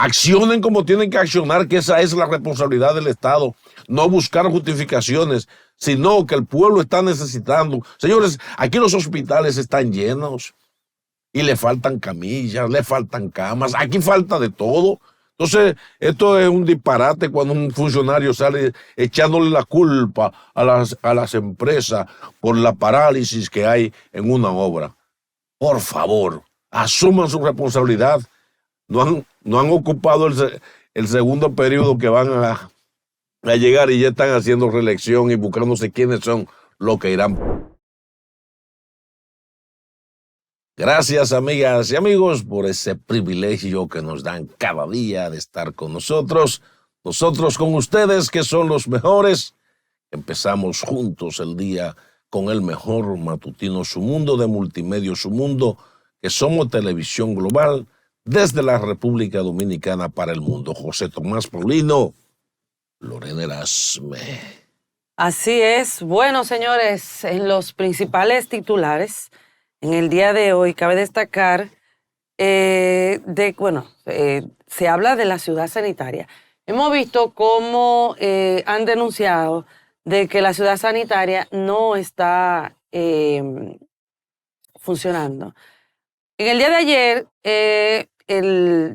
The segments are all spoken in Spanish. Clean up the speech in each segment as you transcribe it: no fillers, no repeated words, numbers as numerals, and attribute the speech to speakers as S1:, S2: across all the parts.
S1: Accionen como tienen que accionar, que esa es la responsabilidad del Estado. No buscar justificaciones, sino que el pueblo está necesitando. Señores, aquí los hospitales están llenos y le faltan camillas, le faltan camas, aquí falta de todo. Entonces, esto es un disparate cuando un funcionario sale echándole la culpa a las empresas por la parálisis que hay en una obra. Por favor, asuman su responsabilidad. No han ocupado el segundo periodo que van a llegar y ya están haciendo reelección y buscándose quiénes son los que irán. Gracias, amigas y amigos, por ese privilegio que nos dan cada día de estar con nosotros. Nosotros con ustedes, que son los mejores. Empezamos juntos el día con el mejor matutino Su Mundo de Multimedia Su Mundo, que somos televisión global desde la República Dominicana para el mundo. José Tomás Paulino, Lorena Erasme.
S2: Así es. Bueno, señores, en los principales titulares, en el día de hoy cabe destacar, se habla de la ciudad sanitaria. Hemos visto cómo han denunciado de que la ciudad sanitaria no está funcionando. En el día de ayer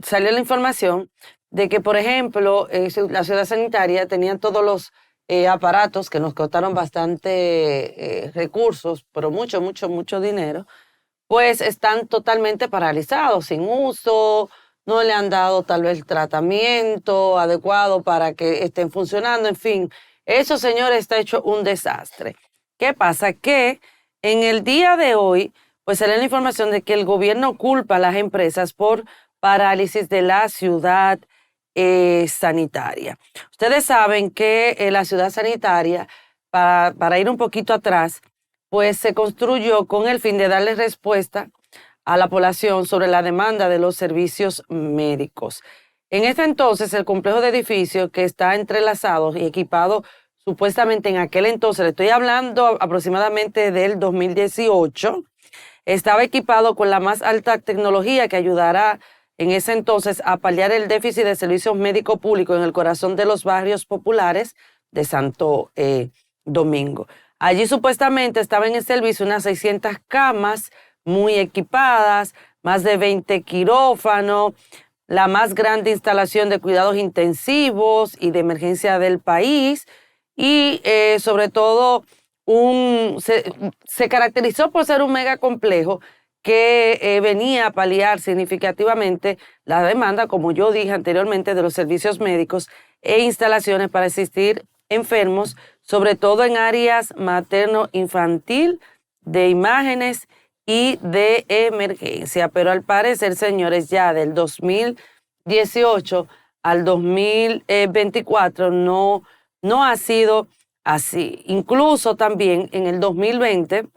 S2: salió la información de que, por ejemplo, la ciudad sanitaria tenía todos los aparatos que nos costaron bastante recursos, pero mucho dinero, pues están totalmente paralizados, sin uso, no le han dado tal vez el tratamiento adecuado para que estén funcionando, en fin. Eso, señores, está hecho un desastre. ¿Qué pasa? Que en el día de hoy, pues sale la información de que el gobierno culpa a las empresas por parálisis de la ciudad sanitaria. Ustedes saben que la ciudad sanitaria, para ir un poquito atrás, pues se construyó con el fin de darle respuesta a la población sobre la demanda de los servicios médicos. En este entonces, el complejo de edificios que está entrelazado y equipado supuestamente en aquel entonces, le estoy hablando aproximadamente del 2018, estaba equipado con la más alta tecnología que ayudará en ese entonces a paliar el déficit de servicios médicos públicos en el corazón de los barrios populares de Santo Domingo. Allí supuestamente estaban en servicio unas 600 camas muy equipadas, más de 20 quirófanos, la más grande instalación de cuidados intensivos y de emergencia del país y sobre todo se caracterizó por ser un megacomplejo que venía a paliar significativamente la demanda, como yo dije anteriormente, de los servicios médicos e instalaciones para asistir enfermos, sobre todo en áreas materno-infantil, de imágenes y de emergencia. Pero al parecer, señores, ya del 2018 al 2024 no ha sido así. Incluso también en el 2020,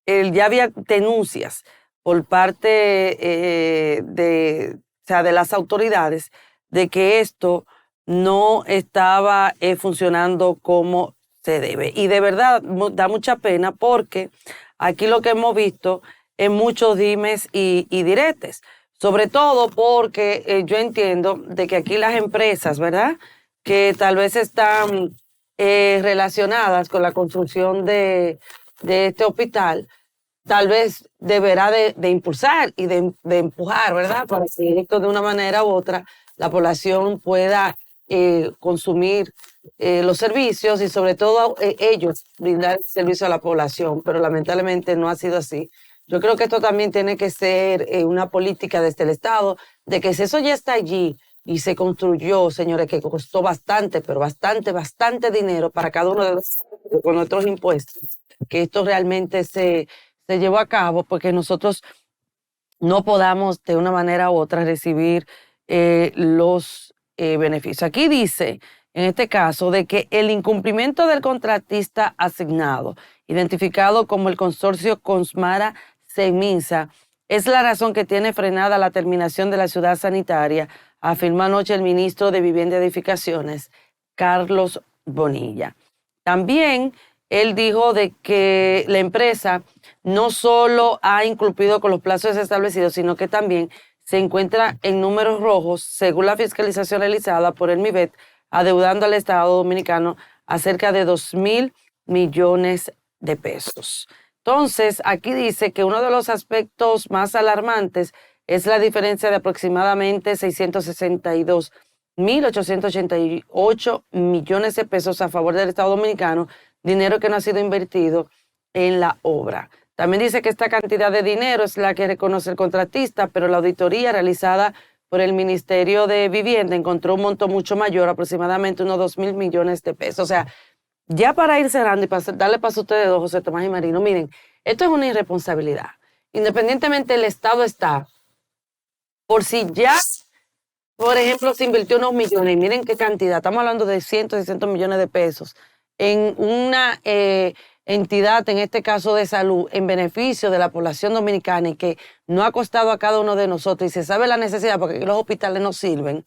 S2: ya había denuncias por parte de las autoridades de que esto no estaba funcionando como se debe. Y de verdad da mucha pena porque aquí lo que hemos visto es muchos dimes y diretes. Sobre todo porque yo entiendo de que aquí las empresas, ¿verdad?, que tal vez están relacionadas con la construcción de este hospital, tal vez deberá de impulsar y de empujar, ¿verdad?, para que esto de una manera u otra la población pueda consumir los servicios y sobre todo ellos brindar servicio a la población, pero lamentablemente no ha sido así. Yo creo que esto también tiene que ser una política desde el Estado, de que si eso ya está allí y se construyó, señores, que costó bastante, pero bastante dinero para cada uno de nosotros con nuestros impuestos, que esto realmente se llevó a cabo, porque nosotros no podamos de una manera u otra recibir los beneficios. Aquí dice, en este caso, de que el incumplimiento del contratista asignado, identificado como el consorcio Consmara Seminsa, es la razón que tiene frenada la terminación de la ciudad sanitaria, afirmó anoche el ministro de Vivienda y Edificaciones, Carlos Bonilla. También él dijo de que la empresa no solo ha incumplido con los plazos establecidos, sino que también se encuentra en números rojos, según la fiscalización realizada por el MIBET, adeudando al Estado Dominicano a cerca de 2.000 millones de pesos. Entonces, aquí dice que uno de los aspectos más alarmantes es la diferencia de aproximadamente 662.888 millones de pesos a favor del Estado Dominicano, dinero que no ha sido invertido en la obra. También dice que esta cantidad de dinero es la que reconoce el contratista, pero la auditoría realizada por el Ministerio de Vivienda encontró un monto mucho mayor, aproximadamente unos 2.000 millones de pesos. O sea, ya para ir cerrando y darle paso a ustedes dos, José Tomás y Marino, miren, esto es una irresponsabilidad. Independientemente el Estado está, por si ya, por ejemplo, se invirtió unos millones, y miren qué cantidad, estamos hablando de cientos y cientos de millones de pesos, en una entidad, en este caso de salud, en beneficio de la población dominicana y que no ha costado a cada uno de nosotros y se sabe la necesidad porque aquí los hospitales no sirven.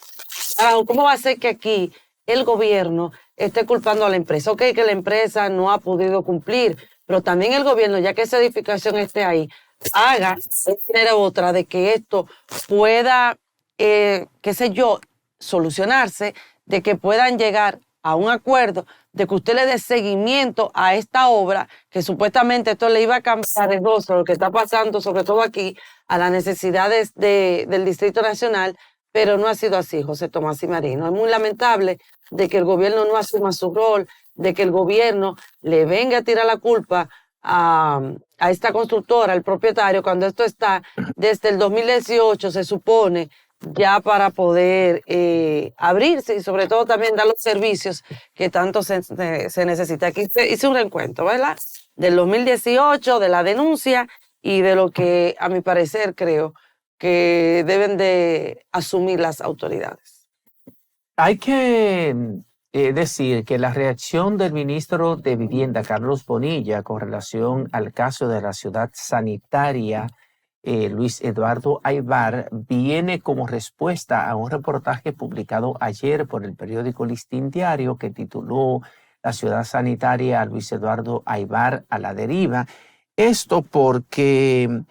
S2: ¿Cómo va a ser que aquí el gobierno esté culpando a la empresa? Ok, que la empresa no ha podido cumplir, pero también el gobierno, ya que esa edificación esté ahí, haga de manera u otra de que esto pueda, qué sé yo, solucionarse, de que puedan llegar a un acuerdo, de que usted le dé seguimiento a esta obra, que supuestamente esto le iba a cambiar el rostro, lo que está pasando, sobre todo aquí, a las necesidades del Distrito Nacional, pero no ha sido así, José Tomás y Marino. Es muy lamentable de que el gobierno no asuma su rol, de que el gobierno le venga a tirar la culpa a esta constructora, al propietario, cuando esto está desde el 2018, se supone, ya para poder abrirse y sobre todo también dar los servicios que tanto se necesita. Aquí hice un recuento, ¿verdad? Del 2018, de la denuncia y de lo que, a mi parecer, creo que deben de asumir las autoridades.
S3: Hay que decir que la reacción del ministro de Vivienda, Carlos Bonilla, con relación al caso de la ciudad sanitaria, Luis Eduardo Aybar, viene como respuesta a un reportaje publicado ayer por el periódico Listín Diario que tituló La ciudad sanitaria Luis Eduardo Aybar a la deriva. Esto porque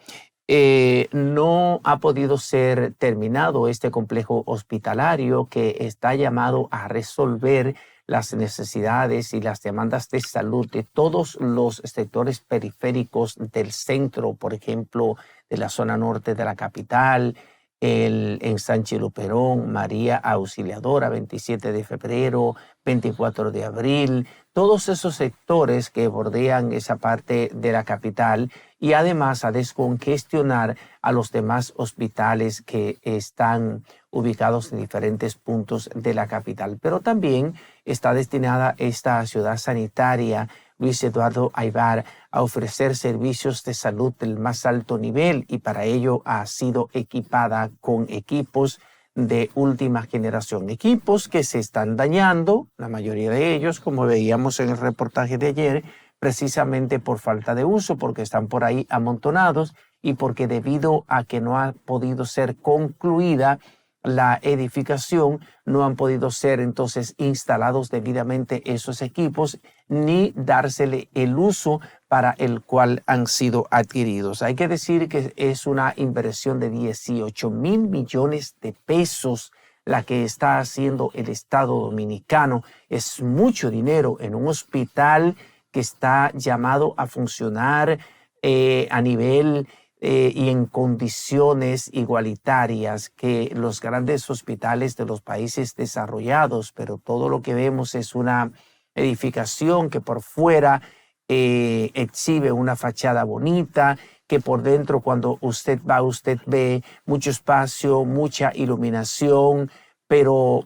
S3: no ha podido ser terminado este complejo hospitalario que está llamado a resolver las necesidades y las demandas de salud de todos los sectores periféricos del centro, por ejemplo, de la zona norte de la capital, en Sánchez Luperón, María Auxiliadora, 27 de febrero, 24 de abril, todos esos sectores que bordean esa parte de la capital y además a descongestionar a los demás hospitales que están ubicados en diferentes puntos de la capital. Pero también está destinada esta ciudad sanitaria Luis Eduardo Aybar a ofrecer servicios de salud del más alto nivel y para ello ha sido equipada con equipos de última generación, equipos que se están dañando, la mayoría de ellos, como veíamos en el reportaje de ayer, precisamente por falta de uso, porque están por ahí amontonados y porque debido a que no ha podido ser concluida la edificación, no han podido ser entonces instalados debidamente esos equipos ni dársele el uso para el cual han sido adquiridos. Hay que decir que es una inversión de 18.000 millones de pesos la que está haciendo el Estado Dominicano. Es mucho dinero en un hospital que está llamado a funcionar a nivel y en condiciones igualitarias que los grandes hospitales de los países desarrollados, pero todo lo que vemos es una edificación que por fuera exhibe una fachada bonita, que por dentro cuando usted va, usted ve mucho espacio, mucha iluminación, pero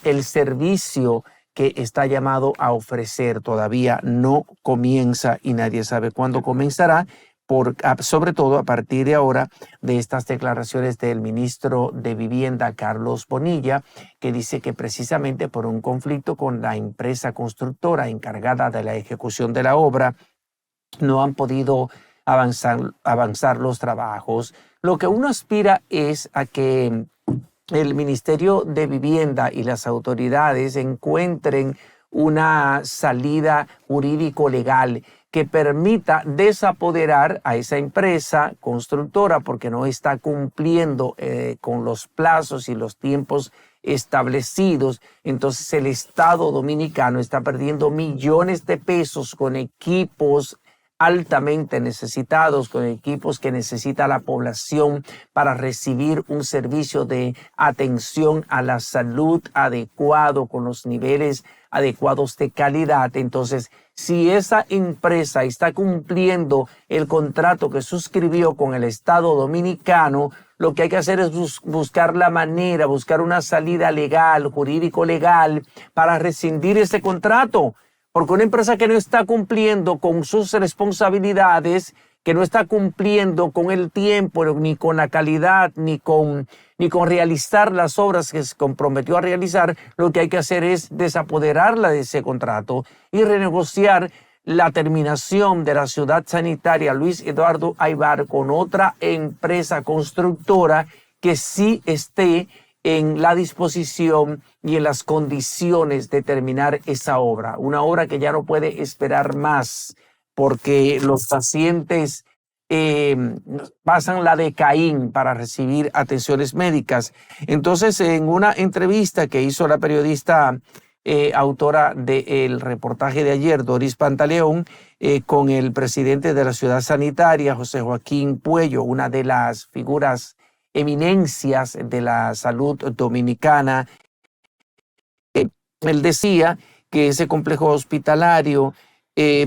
S3: el servicio que está llamado a ofrecer todavía no comienza y nadie sabe cuándo comenzará, sobre todo a partir de ahora de estas declaraciones del ministro de Vivienda, Carlos Bonilla, que dice que precisamente por un conflicto con la empresa constructora encargada de la ejecución de la obra, no han podido avanzar los trabajos. Lo que uno aspira es a que el Ministerio de Vivienda y las autoridades encuentren una salida jurídico-legal que permita desapoderar a esa empresa constructora porque no está cumpliendo con los plazos y los tiempos establecidos. Entonces el Estado dominicano está perdiendo millones de pesos con equipos altamente necesitados, con equipos que necesita la población para recibir un servicio de atención a la salud adecuado, con los niveles adecuados de calidad. Entonces, si esa empresa está cumpliendo el contrato que suscribió con el Estado dominicano, lo que hay que hacer es buscar la manera, buscar una salida legal, jurídico-legal, para rescindir ese contrato. Porque una empresa que no está cumpliendo con sus responsabilidades, que no está cumpliendo con el tiempo, ni con la calidad, ni con realizar las obras que se comprometió a realizar, lo que hay que hacer es desapoderarla de ese contrato y renegociar la terminación de la ciudad sanitaria Luis Eduardo Aybar con otra empresa constructora que sí esté en la disposición y en las condiciones de terminar esa obra. Una obra que ya no puede esperar más porque los pacientes pasan la de Caín para recibir atenciones médicas. Entonces, en una entrevista que hizo la periodista autora del reportaje de ayer, Doris Pantaleón, con el presidente de la ciudad sanitaria, José Joaquín Puello, una de las figuras eminencias de la salud dominicana, él decía que ese complejo hospitalario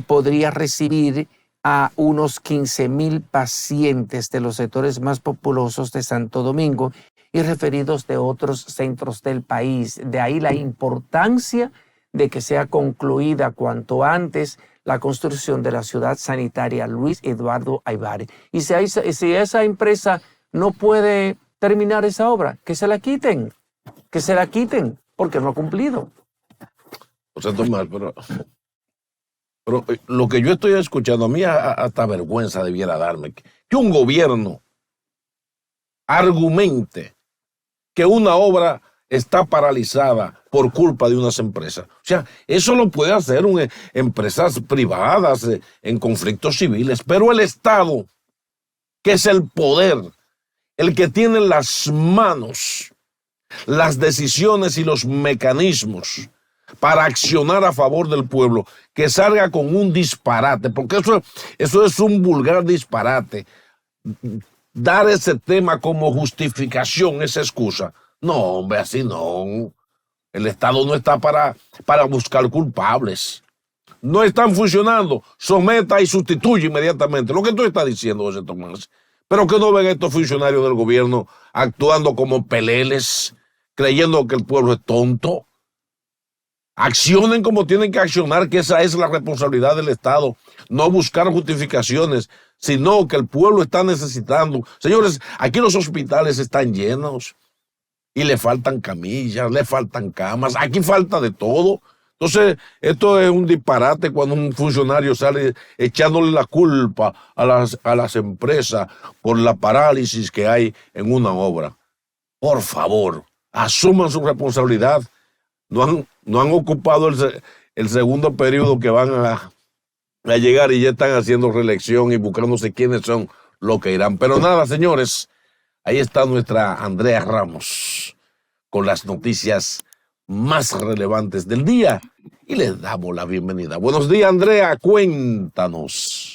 S3: podría recibir a unos 15,000 pacientes de los sectores más populosos de Santo Domingo y referidos de otros centros del país. De ahí la importancia de que sea concluida cuanto antes la construcción de la ciudad sanitaria Luis Eduardo Aybar. Y si esa empresa no puede terminar esa obra, que se la quiten, porque no ha cumplido.
S1: O sea, Tomás, pero lo que yo estoy escuchando, a mí hasta vergüenza debiera darme, que un gobierno argumente que una obra está paralizada por culpa de unas empresas. O sea, eso lo puede hacer empresas privadas en conflictos civiles, pero el Estado, que es el poder, el que tiene en las manos las decisiones y los mecanismos para accionar a favor del pueblo, que salga con un disparate, porque eso es un vulgar disparate. Dar ese tema como justificación, esa excusa. No, hombre, así no. El Estado no está para buscar culpables. No están funcionando. Someta y sustituye inmediatamente. Lo que tú estás diciendo, José Tomás. Pero que no ven estos funcionarios del gobierno actuando como peleles, creyendo que el pueblo es tonto. Accionen como tienen que accionar, que esa es la responsabilidad del Estado. No buscar justificaciones, sino que el pueblo está necesitando. Señores, aquí los hospitales están llenos y le faltan camillas, le faltan camas, aquí falta de todo. Entonces, esto es un disparate cuando un funcionario sale echándole la culpa a las empresas por la parálisis que hay en una obra. Por favor, asuman su responsabilidad. No han ocupado el segundo periodo que van a llegar y ya están haciendo reelección y buscándose quiénes son los que irán. Pero nada, señores, ahí está nuestra Andrea Ramos con las noticias más relevantes del día y les damos la bienvenida. Buenos días, Andrea, cuéntanos.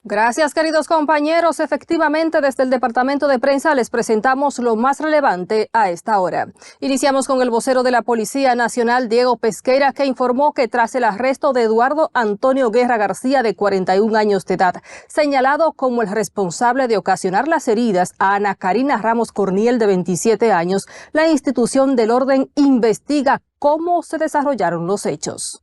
S4: Gracias, queridos compañeros. Efectivamente, desde el Departamento de Prensa les presentamos lo más relevante a esta hora. Iniciamos con el vocero de la Policía Nacional, Diego Pesqueira, que informó que tras el arresto de Eduardo Antonio Guerra García, de 41 años de edad, señalado como el responsable de ocasionar las heridas a Ana Karina Ramos Corniel, de 27 años, la institución del orden investiga cómo se desarrollaron los hechos.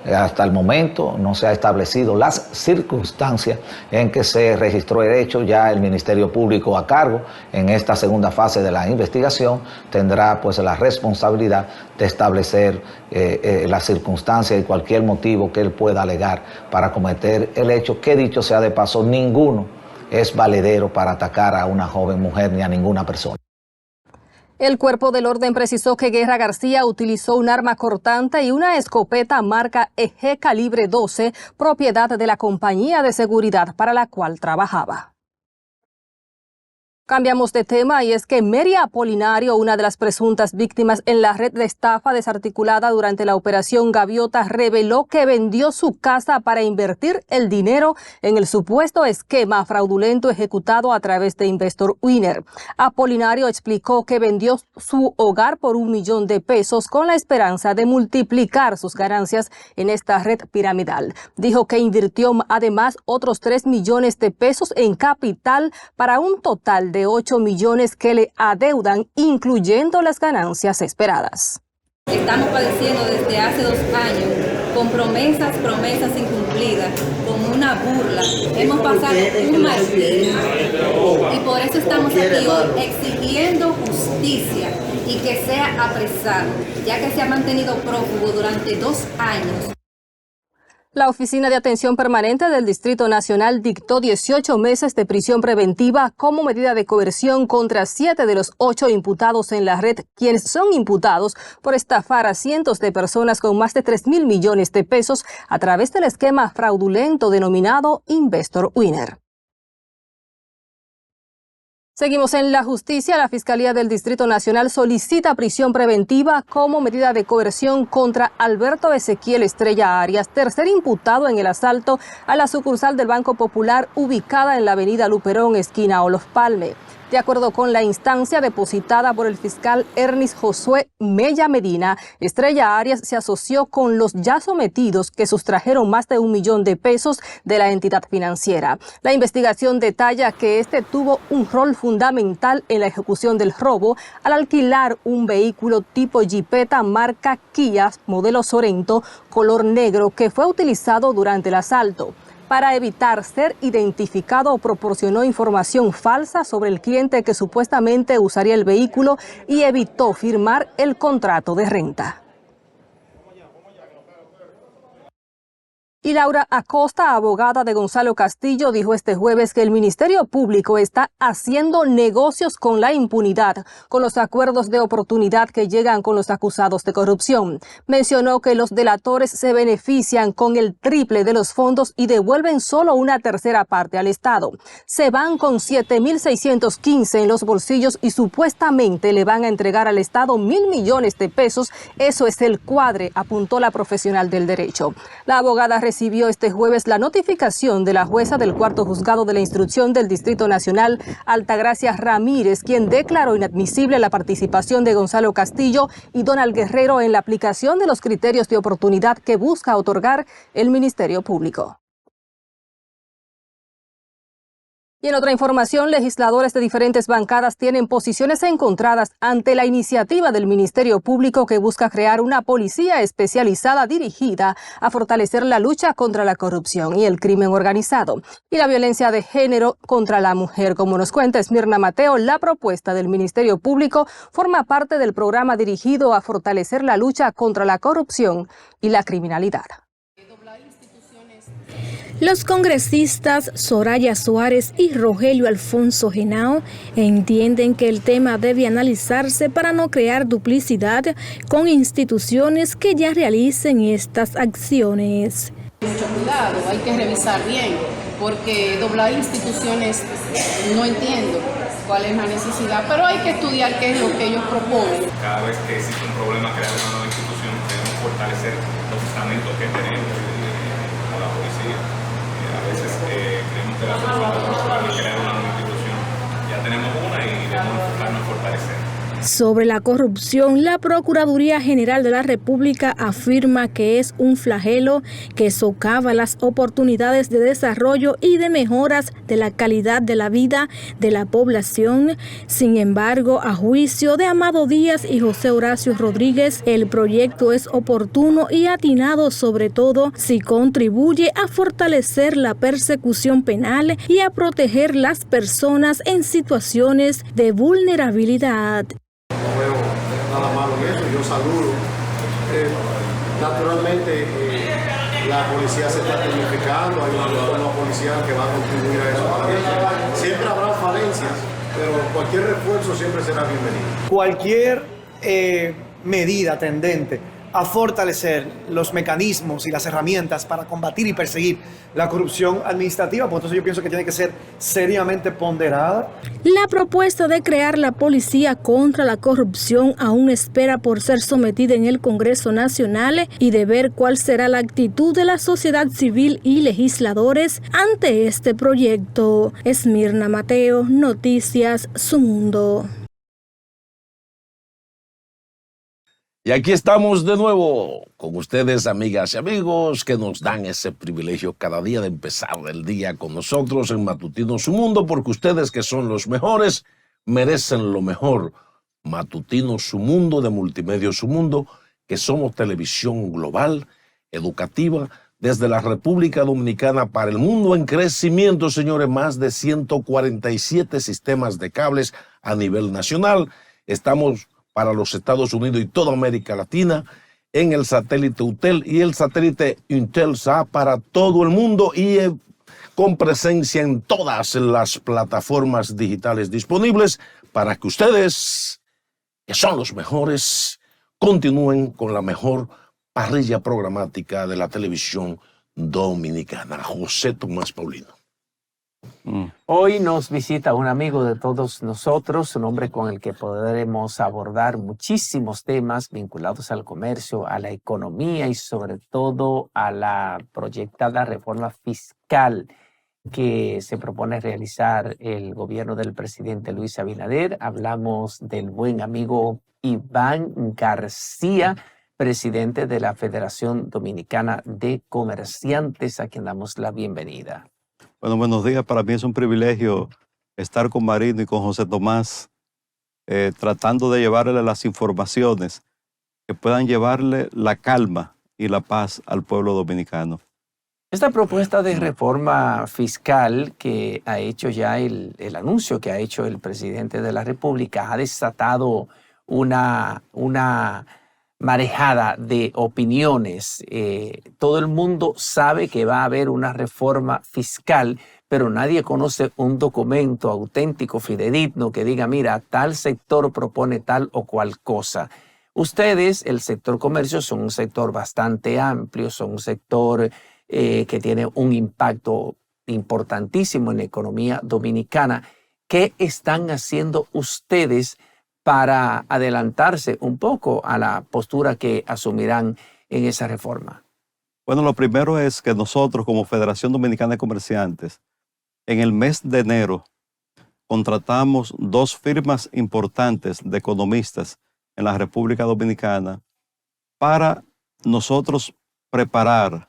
S5: Hasta el momento no se ha establecido las circunstancias en que se registró el hecho. Ya el Ministerio Público, a cargo en esta segunda fase de la investigación, tendrá pues la responsabilidad de establecer las circunstancias y cualquier motivo que él pueda alegar para cometer el hecho, que dicho sea de paso, ninguno es valedero para atacar a una joven mujer ni a ninguna persona.
S4: El Cuerpo del Orden precisó que Guerra García utilizó un arma cortante y una escopeta marca EG calibre 12, propiedad de la compañía de seguridad para la cual trabajaba. Cambiamos de tema y es que Mary Apolinario, una de las presuntas víctimas en la red de estafa desarticulada durante la operación Gaviota, reveló que vendió su casa para invertir el dinero en el supuesto esquema fraudulento ejecutado a través de Investor Winner. Apolinario explicó que vendió su hogar por $1 millón con la esperanza de multiplicar sus ganancias en esta red piramidal. Dijo que invirtió además otros $3 millones en capital para un total de 8 millones que le adeudan, incluyendo las ganancias esperadas.
S6: Estamos padeciendo desde hace 2 años con promesas incumplidas, con una burla. Hemos pasado un martirio y por eso estamos aquí hoy exigiendo justicia y que sea apresado, ya que se ha mantenido prófugo durante 2 años.
S4: La Oficina de Atención Permanente del Distrito Nacional dictó 18 meses de prisión preventiva como medida de coerción contra 7 de los 8 imputados en la red, quienes son imputados por estafar a cientos de personas con más de $3.000 millones a través del esquema fraudulento denominado Investor Winner. Seguimos en la justicia. La Fiscalía del Distrito Nacional solicita prisión preventiva como medida de coerción contra Alberto Ezequiel Estrella Arias, tercer imputado en el asalto a la sucursal del Banco Popular ubicada en la avenida Luperón, esquina Olof Palme. De acuerdo con la instancia depositada por el fiscal Ernest Josué Mella Medina, Estrella Arias se asoció con los ya sometidos que sustrajeron más de $1 millón de la entidad financiera. La investigación detalla que este tuvo un rol fundamental en la ejecución del robo al alquilar un vehículo tipo Jeepeta marca Kia, modelo Sorento, color negro, que fue utilizado durante el asalto. Para evitar ser identificado, proporcionó información falsa sobre el cliente que supuestamente usaría el vehículo y evitó firmar el contrato de renta. Y Laura Acosta, abogada de Gonzalo Castillo, dijo este jueves que el Ministerio Público está haciendo negocios con la impunidad, con los acuerdos de oportunidad que llegan con los acusados de corrupción. Mencionó que los delatores se benefician con el triple de los fondos y devuelven solo una tercera parte al Estado. Se van con 7.615 en los bolsillos y supuestamente le van a entregar al Estado $1.000 millones. Eso es el cuadre, apuntó la profesional del derecho. La abogada recibió este jueves la notificación de la jueza del cuarto juzgado de la instrucción del Distrito Nacional, Altagracia Ramírez, quien declaró inadmisible la participación de Gonzalo Castillo y Donald Guerrero en la aplicación de los criterios de oportunidad que busca otorgar el Ministerio Público. Y en otra información, legisladores de diferentes bancadas tienen posiciones encontradas ante la iniciativa del Ministerio Público que busca crear una policía especializada dirigida a fortalecer la lucha contra la corrupción y el crimen organizado y la violencia de género contra la mujer. Como nos cuenta Esmirna Mateo, la propuesta del Ministerio Público forma parte del programa dirigido a fortalecer la lucha contra la corrupción y la criminalidad.
S7: Los congresistas Soraya Suárez y Rogelio Alfonso Henao entienden que el tema debe analizarse para no crear duplicidad con instituciones que ya realicen estas acciones.
S8: Mucho cuidado, hay que revisar bien, porque doblar instituciones no entiendo cuál es la necesidad, pero hay que estudiar qué es lo que ellos proponen.
S9: Cada vez que existe un problema, crear una nueva institución, debemos fortalecer los estamentos que tenemos a la policía. A veces creemos que la solución es crear una nueva institución. Ya tenemos una y debemos enfocarnos en fortalecer.
S7: Sobre la corrupción, la Procuraduría General de la República afirma que es un flagelo que socava las oportunidades de desarrollo y de mejoras de la calidad de la vida de la población. Sin embargo, a juicio de Amado Díaz y José Horacio Rodríguez, el proyecto es oportuno y atinado, sobre todo si contribuye a fortalecer la persecución penal y a proteger las personas en situaciones de vulnerabilidad.
S10: No veo nada malo en eso, yo saludo. Naturalmente la policía se está tecnificando, hay una policía que va a contribuir a eso también. Siempre habrá falencias, pero cualquier refuerzo siempre será bienvenido.
S11: Cualquier medida tendente a fortalecer los mecanismos y las herramientas para combatir y perseguir la corrupción administrativa, pues entonces yo pienso que tiene que ser seriamente ponderada.
S7: La propuesta de crear la Policía contra la Corrupción aún espera por ser sometida en el Congreso Nacional y de ver cuál será la actitud de la sociedad civil y legisladores ante este proyecto. Esmirna Mateo, Noticias Su Mundo.
S1: Y aquí estamos de nuevo con ustedes, amigas y amigos, que nos dan ese privilegio cada día de empezar el día con nosotros en Matutino Su Mundo, porque ustedes, que son los mejores, merecen lo mejor. Matutino Su Mundo, de Multimedia Su Mundo, que somos televisión global, educativa, desde la República Dominicana para el mundo en crecimiento, señores, más de 147 sistemas de cables a nivel nacional. Estamos para los Estados Unidos y toda América Latina, en el satélite UTEL y el satélite Intelsat para todo el mundo y con presencia en todas las plataformas digitales disponibles para que ustedes, que son los mejores, continúen con la mejor parrilla programática de la televisión dominicana. José Tomás Paulino.
S3: Hoy nos visita un amigo de todos nosotros, un hombre con el que podremos abordar muchísimos temas vinculados al comercio, a la economía y sobre todo a la proyectada reforma fiscal que se propone realizar el gobierno del presidente Luis Abinader. Hablamos del buen amigo Iván García, presidente de la Federación Dominicana de Comerciantes, a quien damos la bienvenida.
S12: Bueno, buenos días. Para mí es un privilegio estar con Marino y con José Tomás, tratando de llevarle las informaciones que puedan llevarle la calma y la paz al pueblo dominicano.
S3: Esta propuesta de reforma fiscal que ha hecho ya el anuncio que ha hecho el presidente de la República ha desatado una marejada de opiniones. Todo el mundo sabe que va a haber una reforma fiscal, pero nadie conoce un documento auténtico, fidedigno, que diga, mira, tal sector propone tal o cual cosa. Ustedes, el sector comercio, son un sector bastante amplio, son un sector que tiene un impacto importantísimo en la economía dominicana. ¿Qué están haciendo ustedes para adelantarse un poco a la postura que asumirán en esa reforma?
S12: Bueno, lo primero es que nosotros, como Federación Dominicana de Comerciantes, en el mes de enero contratamos 2 firmas importantes de economistas en la República Dominicana para nosotros preparar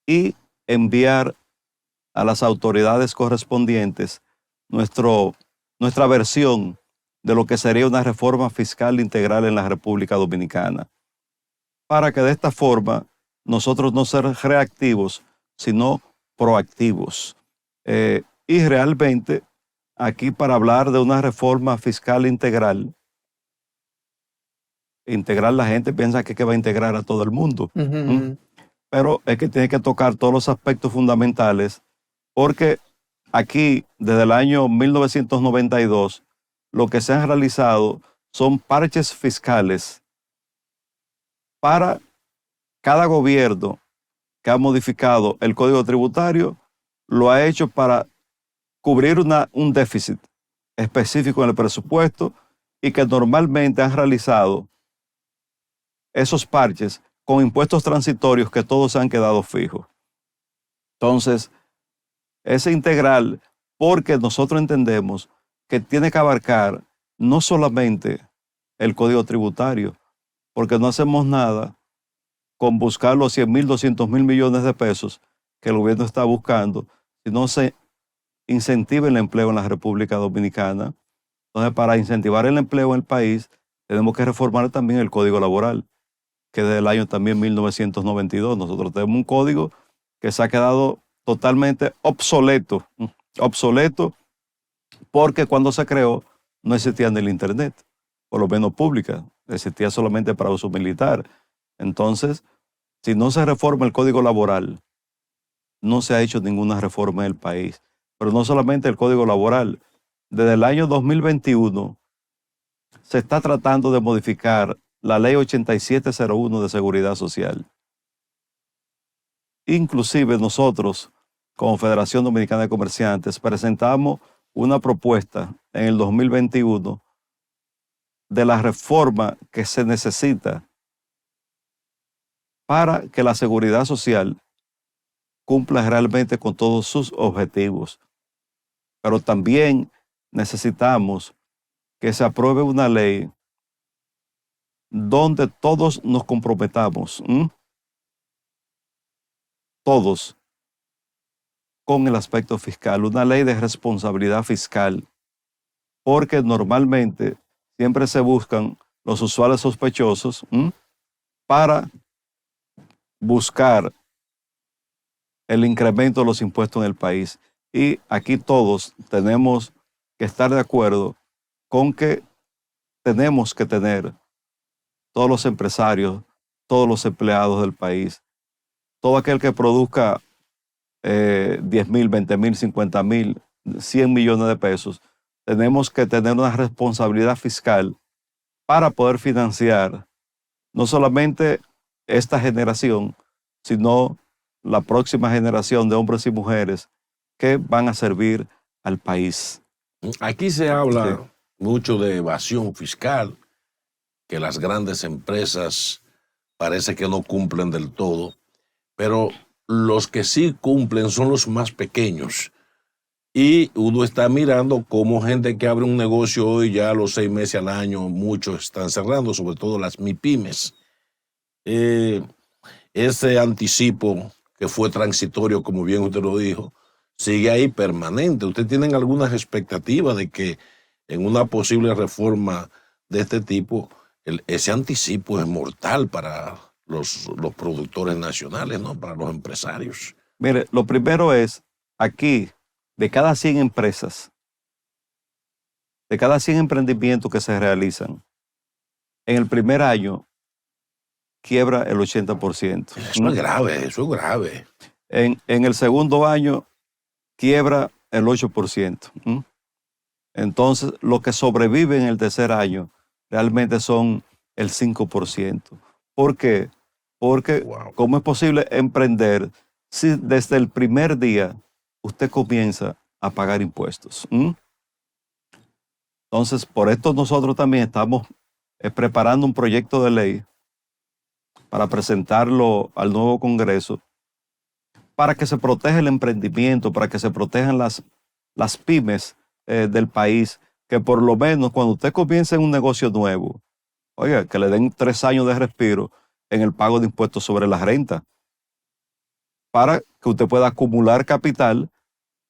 S12: y enviar a las autoridades correspondientes nuestra versión de lo que sería una reforma fiscal integral en la República Dominicana, para que de esta forma nosotros no ser reactivos, sino proactivos. Y realmente aquí, para hablar de una reforma fiscal integral, la gente piensa que va a integrar a todo el mundo. Pero es que tiene que tocar todos los aspectos fundamentales, porque aquí, desde el año 1992, lo que se han realizado son parches fiscales para cada gobierno que ha modificado el Código Tributario, lo ha hecho para cubrir un déficit específico en el presupuesto, y que normalmente han realizado esos parches con impuestos transitorios que todos han quedado fijos. Entonces, es integral porque nosotros entendemos que tiene que abarcar no solamente el Código Tributario, porque no hacemos nada con buscar los 100,000, 200,000 millones de pesos que el gobierno está buscando, si no se incentiva el empleo en la República Dominicana. Entonces, para incentivar el empleo en el país, tenemos que reformar también el Código Laboral, que desde el año también 1992. Nosotros tenemos un código que se ha quedado totalmente obsoleto porque cuando se creó no existía ni el Internet, por lo menos pública, existía solamente para uso militar. Entonces, si no se reforma el Código Laboral, no se ha hecho ninguna reforma en el país. Pero no solamente el Código Laboral, desde el año 2021 se está tratando de modificar la ley 8701 de Seguridad Social. Inclusive nosotros, como Federación Dominicana de Comerciantes, presentamos una propuesta en el 2021 de la reforma que se necesita para que la seguridad social cumpla realmente con todos sus objetivos. Pero también necesitamos que se apruebe una ley donde todos nos comprometamos, todos, con el aspecto fiscal, una ley de responsabilidad fiscal, porque normalmente siempre se buscan los usuarios sospechosos para buscar el incremento de los impuestos en el país. Y aquí todos tenemos que estar de acuerdo con que tenemos que tener todos los empresarios, todos los empleados del país, todo aquel que produzca 10,000, 20,000, 50,000, 100 millones de pesos, tenemos que tener una responsabilidad fiscal para poder financiar no solamente esta generación, sino la próxima generación de hombres y mujeres que van a servir al país.
S1: Aquí se habla mucho de evasión fiscal, que las grandes empresas parece que no cumplen del todo, pero los que sí cumplen son los más pequeños. Y uno está mirando cómo gente que abre un negocio hoy, ya a los 6 meses al año, muchos están cerrando, sobre todo las MIPYMES. Ese anticipo que fue transitorio, como bien usted lo dijo, sigue ahí permanente. ¿Usted tiene algunas expectativas de que en una posible reforma de este tipo, ese anticipo es mortal para los productores nacionales, ¿no? Para los empresarios?
S12: Mire, lo primero es, aquí, de cada 100 empresas, de cada 100 emprendimientos que se realizan, en el primer año quiebra el 80%.
S1: Eso es grave, eso es grave.
S12: En el segundo año quiebra el 8%. Entonces, lo que sobrevive en el tercer año realmente son el 5%. ¿Por qué? Porque ¿cómo es posible emprender si desde el primer día usted comienza a pagar impuestos? Entonces, por esto nosotros también estamos preparando un proyecto de ley para presentarlo al nuevo Congreso, para que se proteja el emprendimiento, para que se protejan las pymes del país, que por lo menos cuando usted comience un negocio nuevo, oiga, que le den 3 años de respiro en el pago de impuestos sobre la renta, para que usted pueda acumular capital,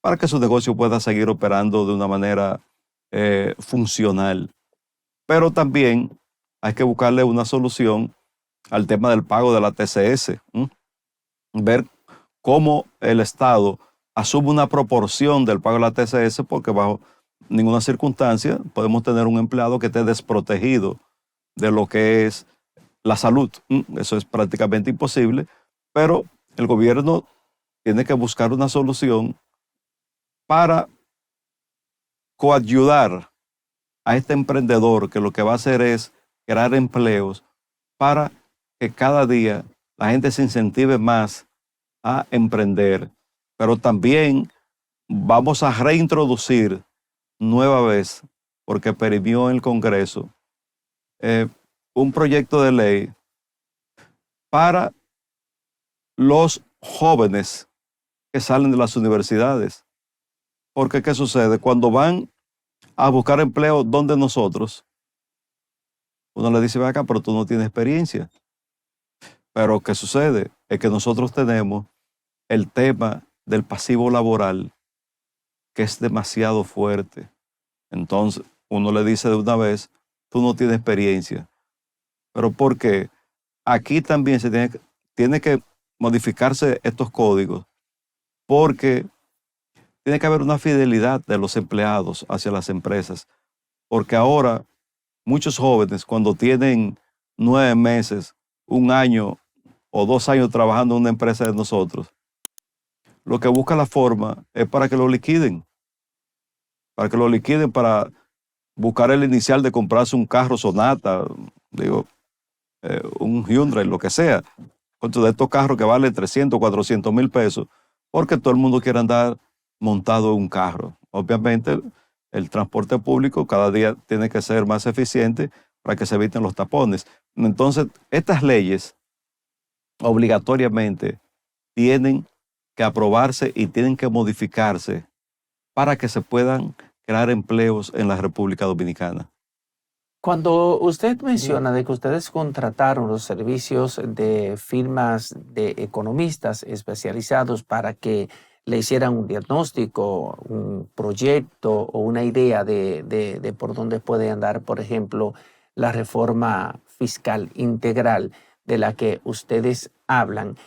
S12: para que su negocio pueda seguir operando de una manera funcional. Pero también hay que buscarle una solución al tema del pago de la TCS, ver cómo el Estado asume una proporción del pago de la TCS, porque bajo ninguna circunstancia podemos tener un empleado que esté desprotegido de lo que es la salud. Eso es prácticamente imposible, pero el gobierno tiene que buscar una solución para coayudar a este emprendedor, que lo que va a hacer es crear empleos para que cada día la gente se incentive más a emprender. Pero también vamos a reintroducir nueva vez, porque perimió en el Congreso, un proyecto de ley para los jóvenes que salen de las universidades. Porque ¿qué sucede? Cuando van a buscar empleo donde nosotros, uno le dice, ve acá, pero tú no tienes experiencia. Pero ¿qué sucede? Es que nosotros tenemos el tema del pasivo laboral, que es demasiado fuerte. Entonces, uno le dice de una vez, tú no tienes experiencia. ¿Pero por qué? Aquí también tiene que modificarse estos códigos, porque tiene que haber una fidelidad de los empleados hacia las empresas. Porque ahora muchos jóvenes, cuando tienen 9 meses, 1 año o 2 años trabajando en una empresa de nosotros, lo que busca la forma es para que lo liquiden, para que lo liquiden para buscar el inicial de comprarse un carro Sonata, digo, un Hyundai, lo que sea, de estos carros que valen 300, 400 mil pesos, porque todo el mundo quiere andar montado en un carro. Obviamente, el transporte público cada día tiene que ser más eficiente para que se eviten los tapones. Entonces, estas leyes obligatoriamente tienen que aprobarse y tienen que modificarse para que se puedan crear empleos en la República Dominicana.
S3: Cuando usted menciona de que ustedes contrataron los servicios de firmas de economistas especializados para que le hicieran un diagnóstico, un proyecto o una idea de por dónde puede andar, por ejemplo, la reforma fiscal integral de la que ustedes hablan,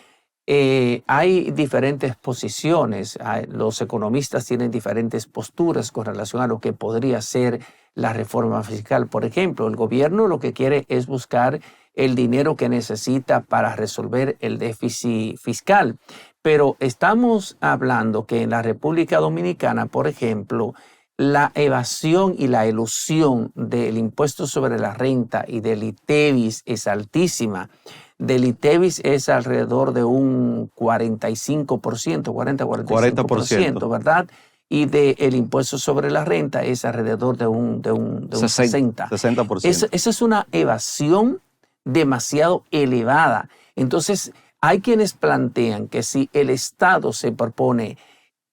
S3: hay diferentes posiciones. Los economistas tienen diferentes posturas con relación a lo que podría ser la reforma fiscal. Por ejemplo, el gobierno lo que quiere es buscar el dinero que necesita para resolver el déficit fiscal. Pero estamos hablando que en la República Dominicana, por ejemplo, la evasión y la elusión del impuesto sobre la renta y del ITEVIS es altísima. Del ITEVIS es alrededor de un 45%, 40-45%, ¿verdad? Y del impuesto sobre la renta es alrededor de un 60%. Esa es una evasión demasiado elevada. Entonces, hay quienes plantean que si el Estado se propone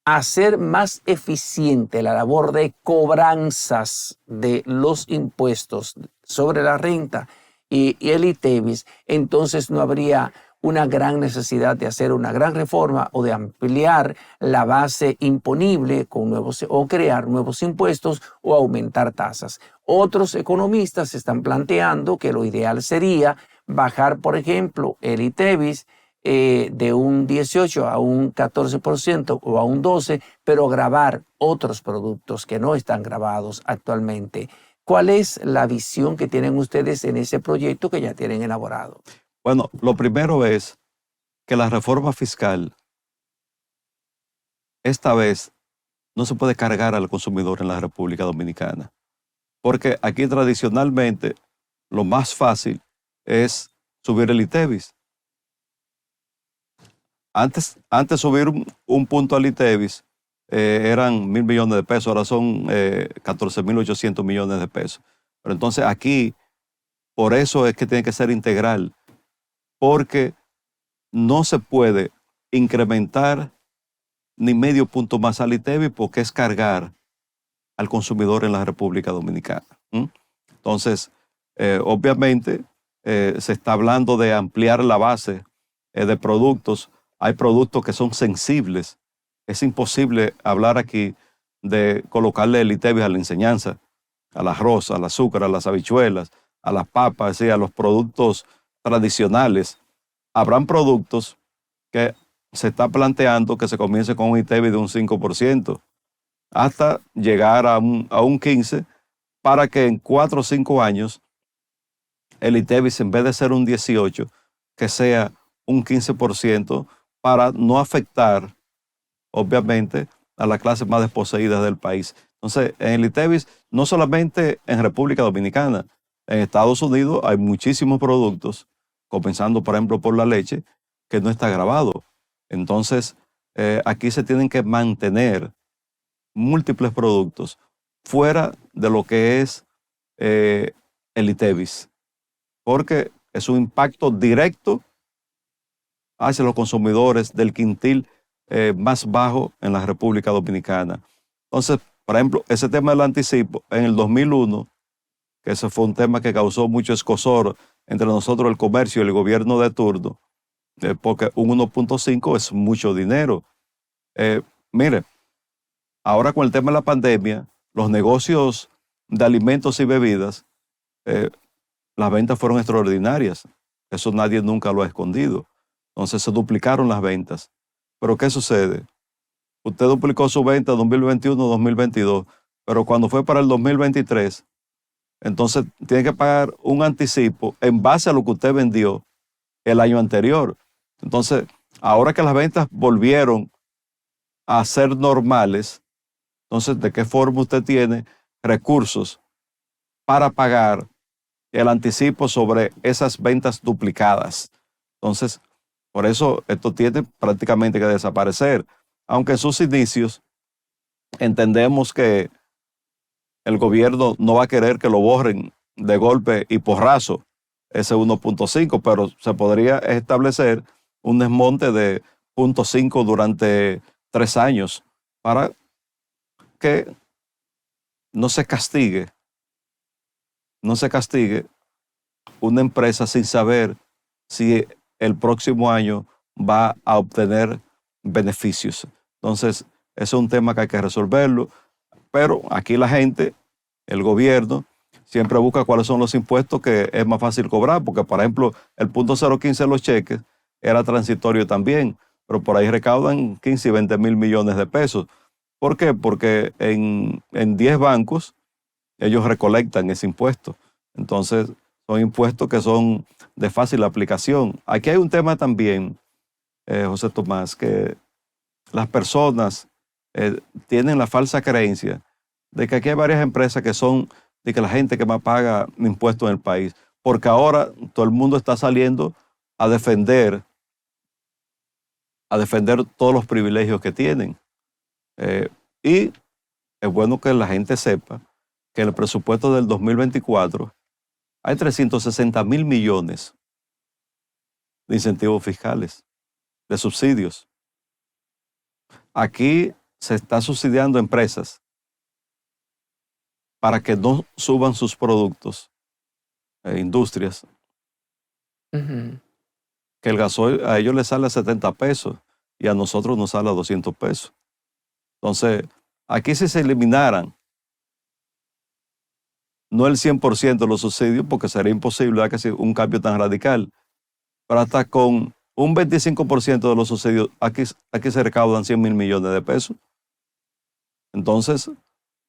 S3: hacer más eficiente la labor de cobranzas de los impuestos sobre la renta y el ITEVIS, entonces no habría una gran necesidad de hacer una gran reforma o de ampliar la base imponible con nuevos, o crear nuevos impuestos o aumentar tasas. Otros economistas están planteando que lo ideal sería bajar, por ejemplo, el ITEVIS de un 18 a un 14% o a un 12%, pero gravar otros productos que no están gravados actualmente. ¿Cuál es la visión que tienen ustedes en ese proyecto que ya tienen elaborado?
S12: Bueno, lo primero es que la reforma fiscal esta vez no se puede cargar al consumidor en la República Dominicana, porque aquí tradicionalmente lo más fácil es subir el ITEVIS. Antes subir un punto al ITEVIS eran 1.000 millones de pesos, ahora son 14.800 millones de pesos. Pero entonces aquí, por eso es que tiene que ser integral, porque no se puede incrementar ni medio punto más al ITEVIS porque es cargar al consumidor en la República Dominicana. Entonces, obviamente, se está hablando de ampliar la base de productos. Hay productos que son sensibles. Es imposible hablar aquí de colocarle el ITEVIS a la enseñanza, al arroz, al azúcar, a las habichuelas, a las papas, a los productos tradicionales. Habrán productos que se está planteando que se comience con un ITEVIS de un 5% hasta llegar a un 15% para que en 4 o 5 años el ITEVIS, en vez de ser un 18%, que sea un 15% para no afectar, obviamente, a las clases más desposeídas del país. Entonces, en el ITEVIS, no solamente en República Dominicana, en Estados Unidos hay muchísimos productos, comenzando por ejemplo por la leche, que no está grabado. Entonces, aquí se tienen que mantener múltiples productos fuera de lo que es el ITEVIS, porque es un impacto directo hacia los consumidores del quintil más bajo en la República Dominicana. Entonces, por ejemplo, ese tema del anticipo, en el 2001, que ese fue un tema que causó mucho escozor entre nosotros, el comercio y el gobierno de turno, porque un 1.5 es mucho dinero. Mire, ahora con el tema de la pandemia, los negocios de alimentos y bebidas, las ventas fueron extraordinarias. Eso nadie nunca lo ha escondido. Entonces se duplicaron las ventas. Pero ¿qué sucede? Usted duplicó su venta en 2021-2022, pero cuando fue para el 2023, entonces tiene que pagar un anticipo en base a lo que usted vendió el año anterior. Entonces, ahora que las ventas volvieron a ser normales, Entonces, ¿de qué forma usted tiene recursos para pagar el anticipo sobre esas ventas duplicadas? Entonces, por eso esto tiene prácticamente que desaparecer. Aunque en sus inicios entendemos que el gobierno no va a querer que lo borren de golpe y porrazo ese 1.5, pero se podría establecer un desmonte de 0.5 durante 3 años para que no se castigue una empresa sin saber si el próximo año va a obtener beneficios. Entonces, ese es un tema que hay que resolverlo, pero aquí la gente, el gobierno, siempre busca cuáles son los impuestos que es más fácil cobrar, porque, por ejemplo, el 0.015 de los cheques era transitorio también, pero por ahí recaudan 15 y 20 mil millones de pesos. ¿Por qué? Porque en 10 bancos ellos recolectan ese impuesto. Entonces, son impuestos que son de fácil aplicación. Aquí hay un tema también, José Tomás, que las personas tienen la falsa creencia de que aquí hay varias empresas que son de que la gente que más paga impuestos en el país, porque ahora todo el mundo está saliendo a defender todos los privilegios que tienen. Y es bueno que la gente sepa que en el presupuesto del 2024 hay 360 mil millones de incentivos fiscales, de subsidios. Aquí se está subsidiando empresas para que no suban sus productos, industrias, que el gasoil a ellos les sale a 70 pesos y a nosotros nos sale a 200 pesos. Entonces, aquí si se eliminaran, no el 100% de los subsidios, porque sería imposible que sea un cambio tan radical, pero hasta con un 25% de los subsidios, aquí se recaudan 100 mil millones de pesos. Entonces,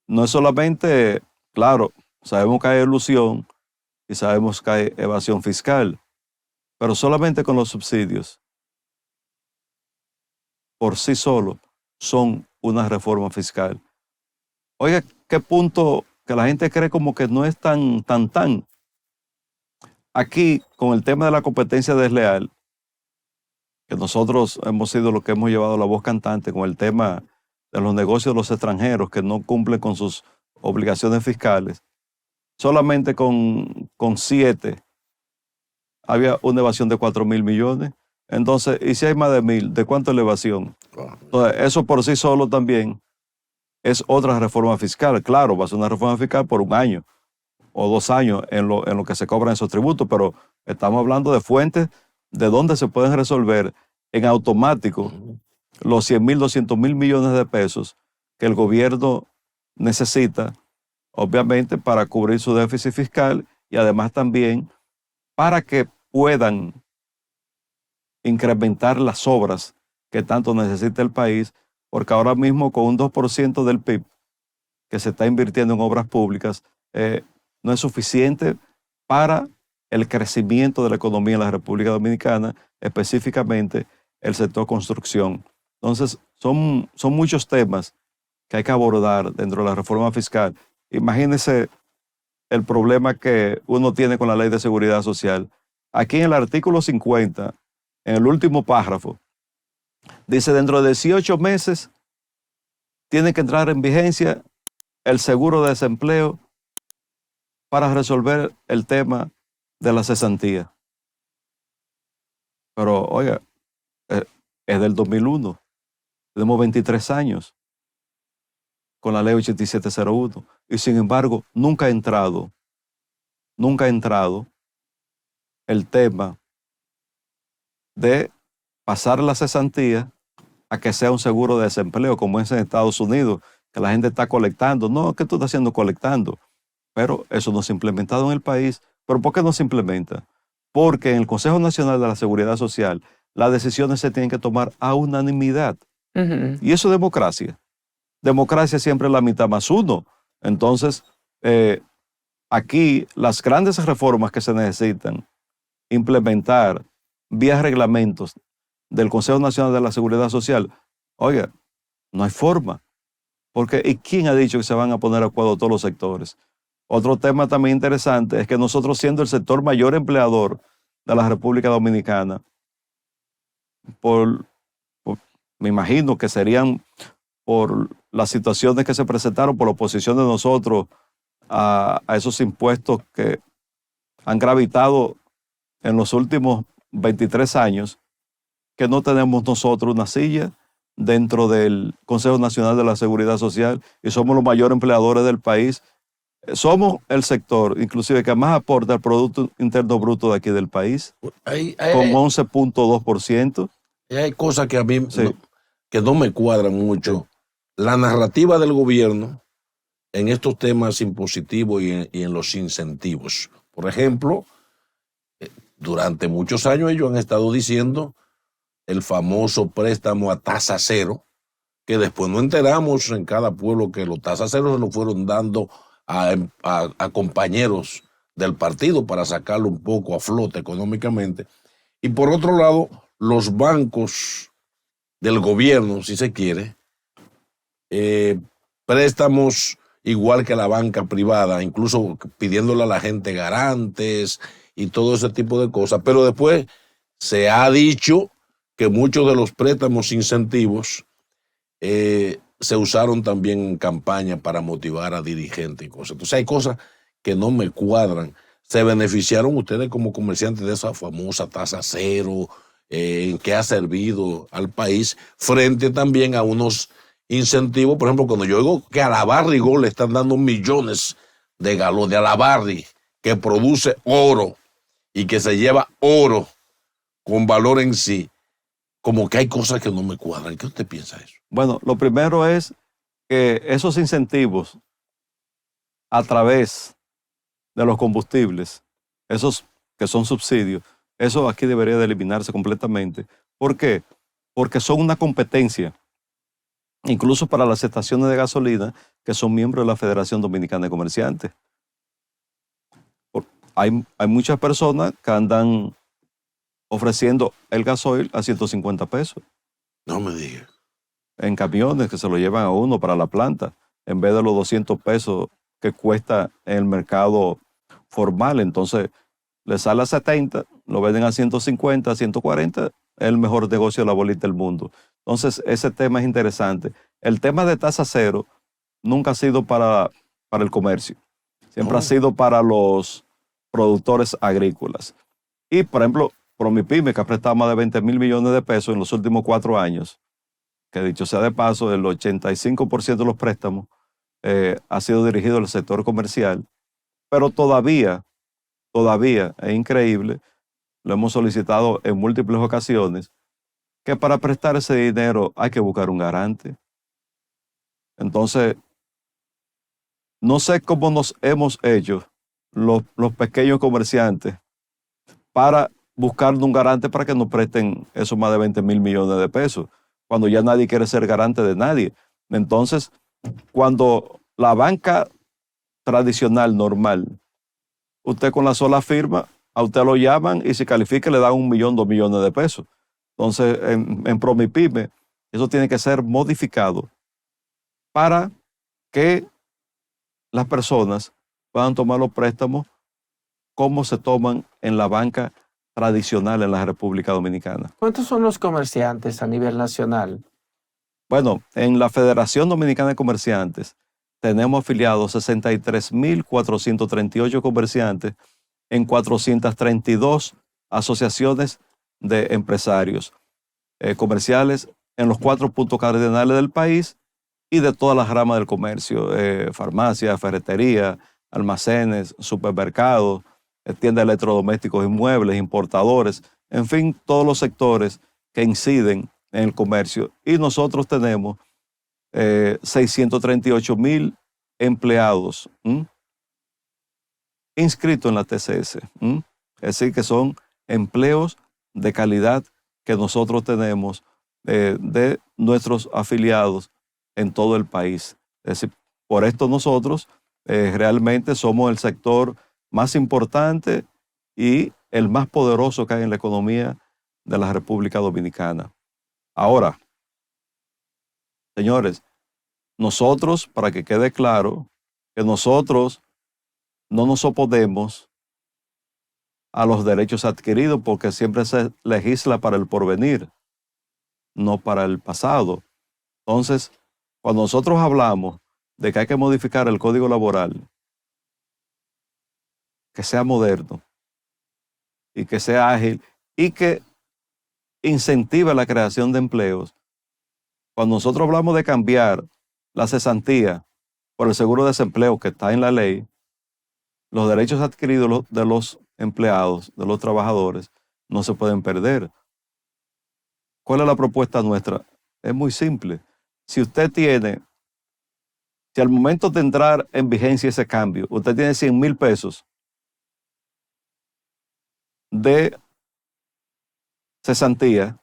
S12: no es solamente, claro, sabemos que hay elusión y sabemos que hay evasión fiscal, pero solamente con los subsidios, por sí solo, son una reforma fiscal. Oiga, qué punto que la gente cree como que no es tan. Aquí, con el tema de la competencia desleal, que nosotros hemos sido los que hemos llevado la voz cantante con el tema de los negocios de los extranjeros que no cumplen con sus obligaciones fiscales, solamente con 7 había una evasión de 4 mil millones. Entonces, y si hay más de 1,000, ¿de cuánto es la evasión? Entonces, eso por sí solo también es otra reforma fiscal. Claro, va a ser una reforma fiscal por 1 año o 2 años en lo que se cobran esos tributos, pero estamos hablando de fuentes de donde se pueden resolver en automático los 100 mil, 200 mil millones de pesos que el gobierno necesita, obviamente, para cubrir su déficit fiscal y además también para que puedan incrementar las obras que tanto necesita el país, porque ahora mismo con un 2% del PIB que se está invirtiendo en obras públicas, no es suficiente para el crecimiento de la economía en la República Dominicana, específicamente el sector construcción. Entonces, son muchos temas que hay que abordar dentro de la reforma fiscal. Imagínense el problema que uno tiene con la Ley de Seguridad Social. Aquí en el artículo 50, en el último párrafo, dice, dentro de 18 meses tiene que entrar en vigencia el seguro de desempleo para resolver el tema de la cesantía. Pero, oiga, es del 2001. Tenemos 23 años con la ley 8701. Y sin embargo, nunca ha entrado el tema de pasar la cesantía a que sea un seguro de desempleo, como es en Estados Unidos, que la gente está colectando. No, ¿qué tú estás haciendo colectando? Pero eso no se ha implementado en el país. ¿Pero por qué no se implementa? Porque en el Consejo Nacional de la Seguridad Social las decisiones se tienen que tomar a unanimidad. Y eso es democracia. Democracia siempre es la mitad más 1. Entonces, aquí las grandes reformas que se necesitan implementar vía reglamentos del Consejo Nacional de la Seguridad Social, oiga, no hay forma. Porque, ¿y quién ha dicho que se van a poner de acuerdo todos los sectores? Otro tema también interesante es que nosotros, siendo el sector mayor empleador de la República Dominicana, me imagino que serían por las situaciones que se presentaron, por la oposición de nosotros a esos impuestos que han gravitado en los últimos 23 años, que no tenemos nosotros una silla dentro del Consejo Nacional de la Seguridad Social y somos los mayores empleadores del país. Somos el sector, inclusive, que más aporta al Producto Interno Bruto de aquí del país, con 11.2%.
S1: Hay cosas que a mí que no me cuadran mucho. La narrativa del gobierno en estos temas impositivos y en los incentivos. Por ejemplo, durante muchos años ellos han estado diciendo el famoso préstamo a tasa cero, que después nos enteramos en cada pueblo que los tasas cero se lo fueron dando a compañeros del partido para sacarlo un poco a flote económicamente. Y por otro lado, los bancos del gobierno, si se quiere, préstamos igual que la banca privada, incluso pidiéndole a la gente garantes y todo ese tipo de cosas. Pero después se ha dicho que muchos de los préstamos incentivos se usaron también en campaña para motivar a dirigentes y cosas. Entonces hay cosas que no me cuadran. ¿Se beneficiaron ustedes como comerciantes de esa famosa tasa cero? ¿En qué ha servido al país? Frente también a unos incentivos, por ejemplo, cuando yo digo que a la Barry Gold le están dando millones de galones, de a la Barry, que produce oro y que se lleva oro con valor en sí, como que hay cosas que no me cuadran. ¿Qué usted piensa de eso?
S12: Bueno, lo primero es que esos incentivos a través de los combustibles, esos que son subsidios, eso aquí debería de eliminarse completamente. ¿Por qué? Porque son una competencia, incluso para las estaciones de gasolina que son miembros de la Federación Dominicana de Comerciantes. Hay muchas personas que andan ofreciendo el gasoil a 150 pesos.
S1: No me diga.
S12: En camiones que se lo llevan a uno para la planta, en vez de los 200 pesos que cuesta en el mercado formal. Entonces, le sale a 70, lo venden a 150, a 140, es el mejor negocio de la bolita del mundo. Entonces, ese tema es interesante. El tema de tasa cero nunca ha sido para el comercio. Siempre ha sido para los productores agrícolas. Y, por ejemplo, Promipyme, que ha prestado más de 20,000 millones de pesos en los últimos 4 años, que dicho sea de paso, el 85% de los préstamos ha sido dirigido al sector comercial, pero todavía es increíble, lo hemos solicitado en múltiples ocasiones, que para prestar ese dinero hay que buscar un garante. Entonces, no sé cómo nos hemos hecho los pequeños comerciantes para buscar un garante para que nos presten esos más de 20,000 millones de pesos, cuando ya nadie quiere ser garante de nadie. Entonces, cuando la banca tradicional, normal, usted con la sola firma, a usted lo llaman y si califica le dan 1 millón, 2 millones de pesos. Entonces, en Promipyme, eso tiene que ser modificado para que las personas puedan tomar los préstamos como se toman en la banca tradicional en la República Dominicana.
S3: ¿Cuántos son los comerciantes a nivel nacional?
S12: Bueno, en la Federación Dominicana de Comerciantes tenemos afiliados 63,438 comerciantes en 432 asociaciones de empresarios comerciales en los 4 puntos cardinales del país y de todas las ramas del comercio, farmacia, ferretería, almacenes, supermercados, tiendas de electrodomésticos y muebles, importadores, en fin, todos los sectores que inciden en el comercio. Y nosotros tenemos 638,000 empleados inscritos en la TCS. Es decir, que son empleos de calidad que nosotros tenemos de nuestros afiliados en todo el país. Es decir, por esto nosotros realmente somos el sector más importante y el más poderoso que hay en la economía de la República Dominicana. Ahora, señores, nosotros, para que quede claro, que nosotros no nos oponemos a los derechos adquiridos porque siempre se legisla para el porvenir, no para el pasado. Entonces, cuando nosotros hablamos de que hay que modificar el código laboral, que sea moderno y que sea ágil y que incentive la creación de empleos, cuando nosotros hablamos de cambiar la cesantía por el seguro de desempleo que está en la ley, los derechos adquiridos de los empleados, de los trabajadores, no se pueden perder. ¿Cuál es la propuesta nuestra? Es muy simple. Si al momento de entrar en vigencia ese cambio, usted tiene 100,000 pesos de cesantía,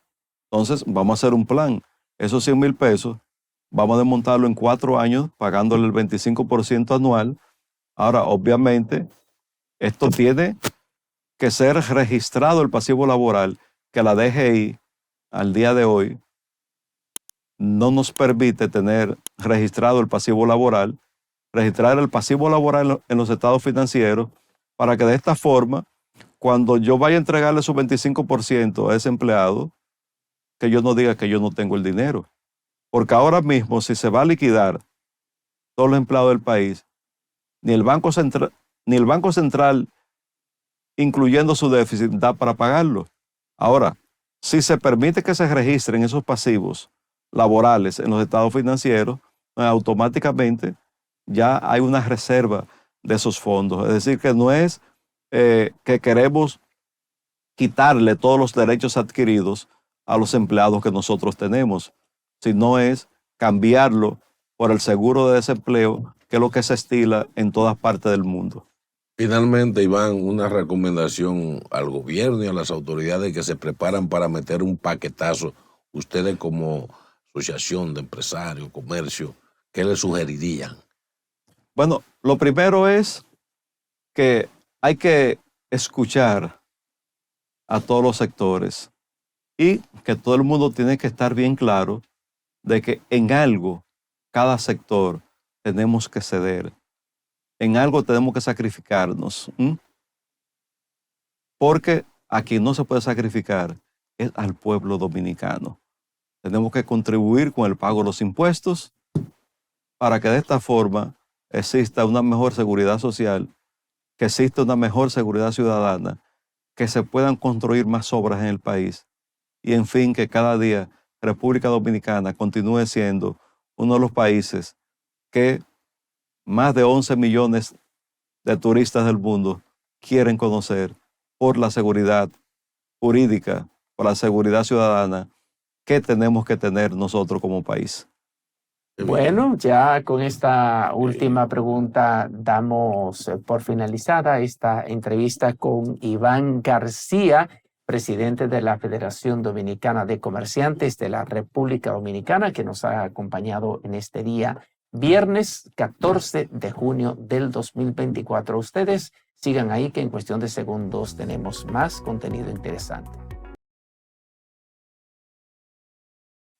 S12: entonces vamos a hacer un plan. Esos 100,000 pesos, vamos a desmontarlo en 4 años, pagándole el 25% anual. Ahora, obviamente, esto tiene que ser registrado el pasivo laboral, que la DGI al día de hoy no nos permite tener registrado el pasivo laboral, registrar el pasivo laboral en los estados financieros, para que de esta forma, cuando yo vaya a entregarle su 25% a ese empleado, que yo no diga que yo no tengo el dinero. Porque ahora mismo, si se va a liquidar todos los empleados del país, ni el Banco Central, incluyendo su déficit, da para pagarlo. Ahora, si se permite que se registren esos pasivos laborales en los estados financieros, automáticamente ya hay una reserva de esos fondos. Es decir, que no es que queremos quitarle todos los derechos adquiridos a los empleados que nosotros tenemos, sino es cambiarlo por el seguro de desempleo, que es lo que se estila en todas partes del mundo.
S1: Finalmente, Iván, una recomendación al gobierno y a las autoridades que se preparan para meter un paquetazo. Ustedes como asociación de empresarios, comercio, ¿qué les sugerirían?
S12: Bueno, lo primero es que hay que escuchar a todos los sectores y que todo el mundo tiene que estar bien claro de que en algo, cada sector, tenemos que ceder. En algo tenemos que sacrificarnos. Porque aquí no se puede sacrificar es al pueblo dominicano. Tenemos que contribuir con el pago de los impuestos para que de esta forma exista una mejor seguridad social, que exista una mejor seguridad ciudadana, que se puedan construir más obras en el país y, en fin, que cada día República Dominicana continúe siendo uno de los países que más de 11 millones de turistas del mundo quieren conocer por la seguridad jurídica, por la seguridad ciudadana que tenemos que tener nosotros como país.
S3: Bueno, ya con esta última pregunta damos por finalizada esta entrevista con Iván García, presidente de la Federación Dominicana de Comerciantes de la República Dominicana, que nos ha acompañado en este día, viernes 14 de junio del 2024. Ustedes sigan ahí, que en cuestión de segundos tenemos más contenido interesante.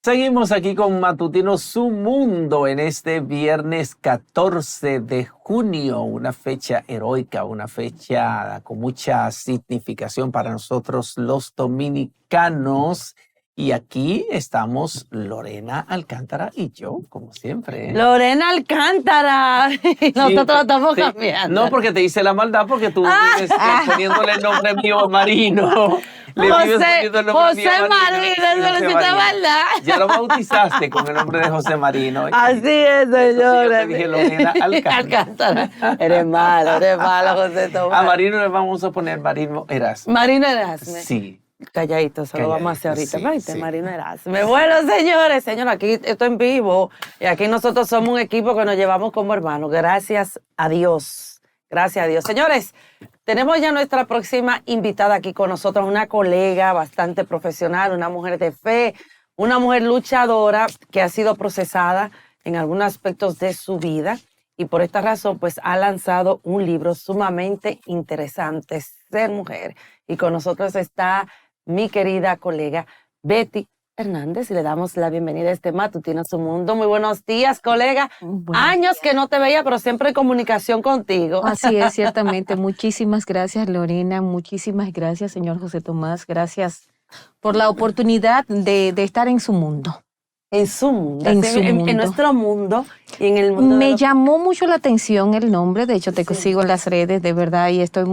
S3: Seguimos aquí con Matutino Su Mundo en este viernes 14 de junio, una fecha heroica, una fecha con mucha significación para nosotros los dominicanos. Y aquí estamos Lorena Alcántara y yo, como siempre.
S2: Lorena Alcántara. Nosotros estamos cambiando.
S3: No, porque te hice la maldad, porque tú vives poniéndole el nombre mío Marino.
S2: José Marino, eso no es maldad.
S3: Ya lo bautizaste con el nombre de José Marino.
S2: Así es, señora.
S3: Yo te dije Lorena Alcántara.
S2: Eres malo, José Tomás.
S3: A Marino le vamos a poner Marino Erasme.
S2: Marino Erasme.
S3: Sí.
S2: Calladito, se lo vamos a hacer ahorita.
S3: Sí,
S2: ¿Viste,
S3: sí.
S2: Marino Erasme? Bueno, señores, aquí esto en vivo. Y aquí nosotros somos un equipo que nos llevamos como hermanos. Gracias a Dios. Gracias a Dios. Señores, tenemos ya nuestra próxima invitada aquí con nosotros, una colega bastante profesional, una mujer de fe, una mujer luchadora que ha sido procesada en algunos aspectos de su vida. Y por esta razón, pues ha lanzado un libro sumamente interesante, Ser Mujer. Y con nosotros está mi querida colega Betty Hernández y le damos la bienvenida a este matutino a su mundo. Muy buenos días, colega. Años que no te veía, pero siempre en comunicación contigo.
S13: Así es, ciertamente. Muchísimas gracias, Lorena. Muchísimas gracias, señor José Tomás. Gracias por la oportunidad de estar en su mundo.
S2: En su mundo,
S13: En
S2: nuestro mundo y en el mundo.
S13: Me llamó mucho la atención el nombre, de hecho te sigo en las redes, de verdad, y estoy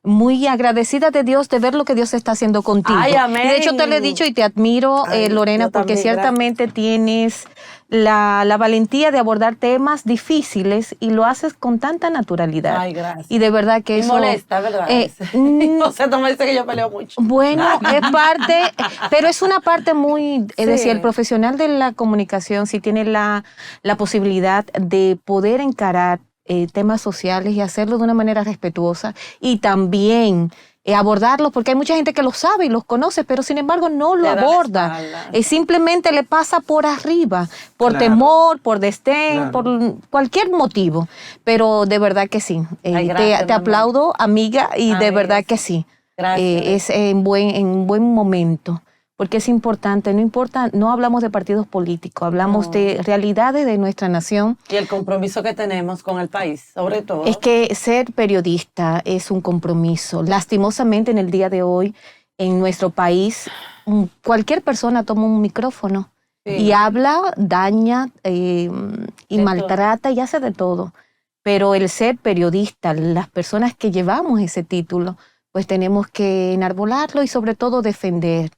S13: muy agradecida de Dios de ver lo que Dios está haciendo contigo.
S2: Ay, amén.
S13: Y de hecho te lo he dicho y te admiro, Lorena, porque
S2: también,
S13: ciertamente tienes la valentía de abordar temas difíciles y lo haces con tanta naturalidad.
S2: Ay, gracias.
S13: Y de verdad que
S2: me
S13: eso...
S2: molesta, ¿verdad? O sea, tú me dices que yo peleo mucho.
S13: Bueno, es parte, pero es una parte muy, es decir, el profesional de la comunicación sí tiene la posibilidad de poder encarar temas sociales y hacerlo de una manera respetuosa y también abordarlos, porque hay mucha gente que lo sabe y los conoce, pero sin embargo no lo aborda. Simplemente le pasa por arriba, por temor, por desdén, por cualquier motivo. Pero de verdad que sí. Te aplaudo, amiga, y de verdad que sí. Es en buen momento. Porque es importante, no hablamos de partidos políticos, hablamos de realidades de nuestra nación.
S2: Y el compromiso que tenemos con el país, sobre todo.
S13: Es que ser periodista es un compromiso. Lastimosamente en el día de hoy, en nuestro país, cualquier persona toma un micrófono y habla, daña y maltrata y hace de todo. Pero el ser periodista, las personas que llevamos ese título, pues tenemos que enarbolarlo y sobre todo defender.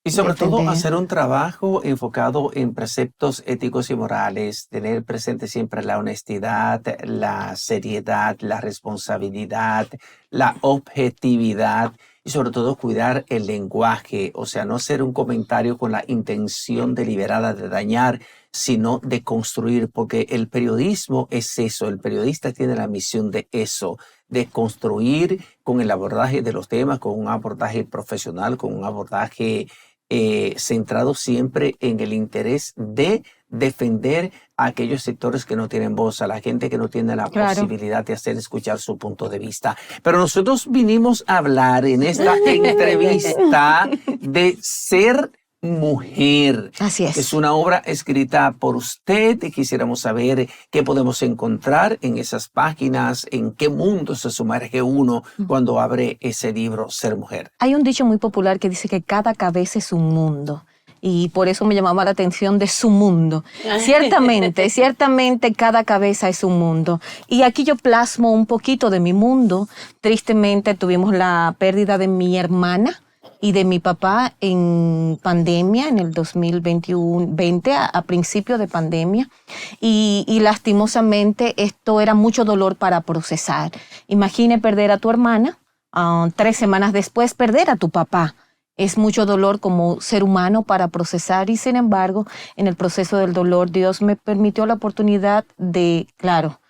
S3: Y sobre todo hacer un trabajo enfocado en preceptos éticos y morales, tener presente siempre la honestidad, la seriedad, la responsabilidad, la objetividad y sobre todo cuidar el lenguaje, o sea, no hacer un comentario con la intención deliberada de dañar, sino de construir, porque el periodismo es eso, el periodista tiene la misión de eso, de construir con el abordaje de los temas, con un abordaje profesional, con un abordaje centrado siempre en el interés de defender a aquellos sectores que no tienen voz, a la gente que no tiene la posibilidad de hacer escuchar su punto de vista. Pero nosotros vinimos a hablar en esta entrevista de ser mujer.
S13: Así es.
S3: Es una obra escrita por usted y quisiéramos saber qué podemos encontrar en esas páginas, en qué mundo se sumerge uno cuando abre ese libro, Ser Mujer.
S13: Hay un dicho muy popular que dice que cada cabeza es un mundo. Y por eso me llamaba la atención de su mundo. Ciertamente cada cabeza es un mundo. Y aquí yo plasmo un poquito de mi mundo. Tristemente tuvimos la pérdida de mi hermana y de mi papá en pandemia, en el 2020, a principio de pandemia. Y lastimosamente esto era mucho dolor para procesar. Imagine perder a tu hermana, 3 semanas después perder a tu papá. Es mucho dolor como ser humano para procesar y sin embargo, en el proceso del dolor, Dios me permitió la oportunidad de, claro,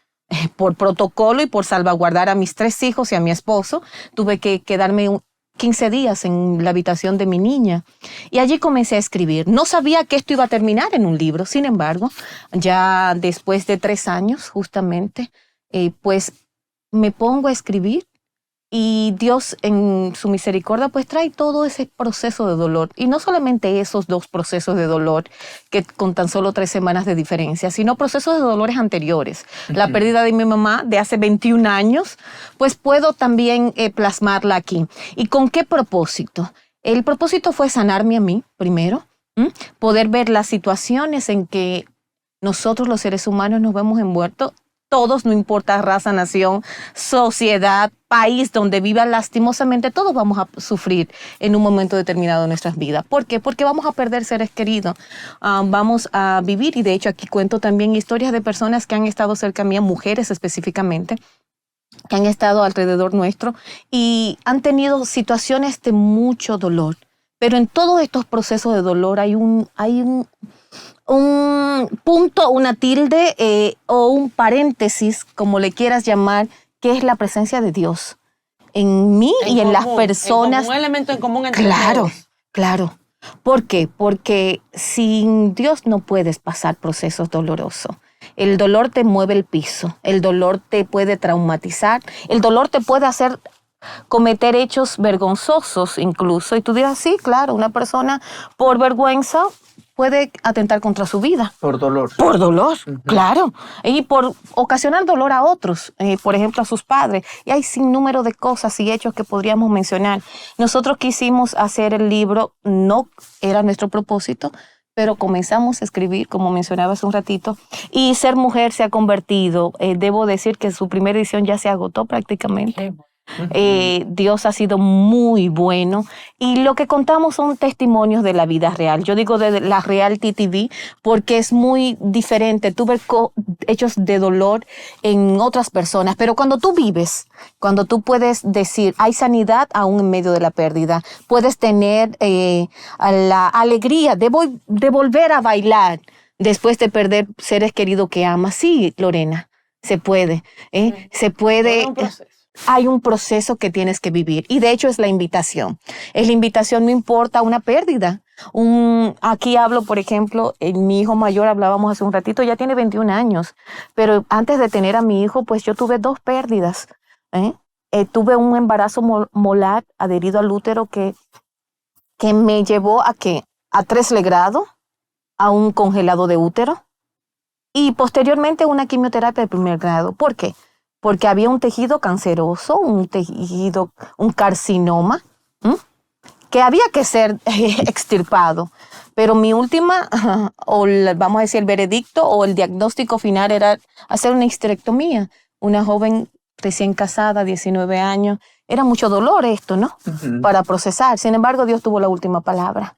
S13: por protocolo y por salvaguardar a mis 3 hijos y a mi esposo, tuve que quedarme 15 días en la habitación de mi niña y allí comencé a escribir. No sabía que esto iba a terminar en un libro, sin embargo, ya después de 3 años justamente, pues me pongo a escribir y Dios en su misericordia pues trae todo ese proceso de dolor y no solamente esos 2 procesos de dolor que con tan solo 3 semanas de diferencia, sino procesos de dolores anteriores. La pérdida de mi mamá de hace 21 años, pues puedo también plasmarla aquí. ¿Y con qué propósito? El propósito fue sanarme a mí primero, poder ver las situaciones en que nosotros los seres humanos nos vemos envueltos. Todos, no importa raza, nación, sociedad, país donde viva, lastimosamente todos vamos a sufrir en un momento determinado de nuestras vidas. ¿Por qué? Porque vamos a perder seres queridos, vamos a vivir, y de hecho aquí cuento también historias de personas que han estado cerca mía, mujeres específicamente, que han estado alrededor nuestro y han tenido situaciones de mucho dolor. Pero en todos estos procesos de dolor hay un punto, una tilde o un paréntesis, como le quieras llamar, que es la presencia de Dios en mí y en las personas.
S2: Un elemento en común entre
S13: todos. Claro. ¿Por qué? Porque sin Dios no puedes pasar procesos dolorosos. El dolor te mueve el piso, el dolor te puede traumatizar, el dolor te puede hacer cometer hechos vergonzosos incluso. Y tú dirás, sí, claro, una persona por vergüenza puede atentar contra su vida.
S3: Por dolor.
S13: Por dolor, claro. Y por ocasionar dolor a otros, por ejemplo, a sus padres. Y hay sin número de cosas y hechos que podríamos mencionar. Nosotros quisimos hacer el libro, no era nuestro propósito, pero comenzamos a escribir, como mencionaba hace un ratito, y Ser Mujer se ha convertido, debo decir que su primera edición ya se agotó prácticamente. Dios ha sido muy bueno y lo que contamos son testimonios de la vida real. Yo digo de la Reality TV porque es muy diferente. Tú ves hechos de dolor en otras personas, pero cuando tú vives, cuando tú puedes decir hay sanidad aún en medio de la pérdida, puedes tener la alegría de volver a bailar después de perder seres queridos que amas. Sí, Lorena, se puede. Se puede. Hay un proceso que tienes que vivir y de hecho es la invitación. Es la invitación, no importa una pérdida. Aquí hablo, por ejemplo, mi hijo mayor, hablábamos hace un ratito, ya tiene 21 años, pero antes de tener a mi hijo, pues yo tuve 2 pérdidas. Tuve un embarazo molar adherido al útero que me llevó a 3 legrados, a un congelado de útero y posteriormente una quimioterapia de 1er grado. ¿Por qué? Porque había un tejido canceroso, un carcinoma, que había que ser extirpado. Pero mi última, vamos a decir, el veredicto o el diagnóstico final era hacer una histerectomía. Una joven recién casada, 19 años. Era mucho dolor esto, ¿no? Para procesar. Sin embargo, Dios tuvo la última palabra.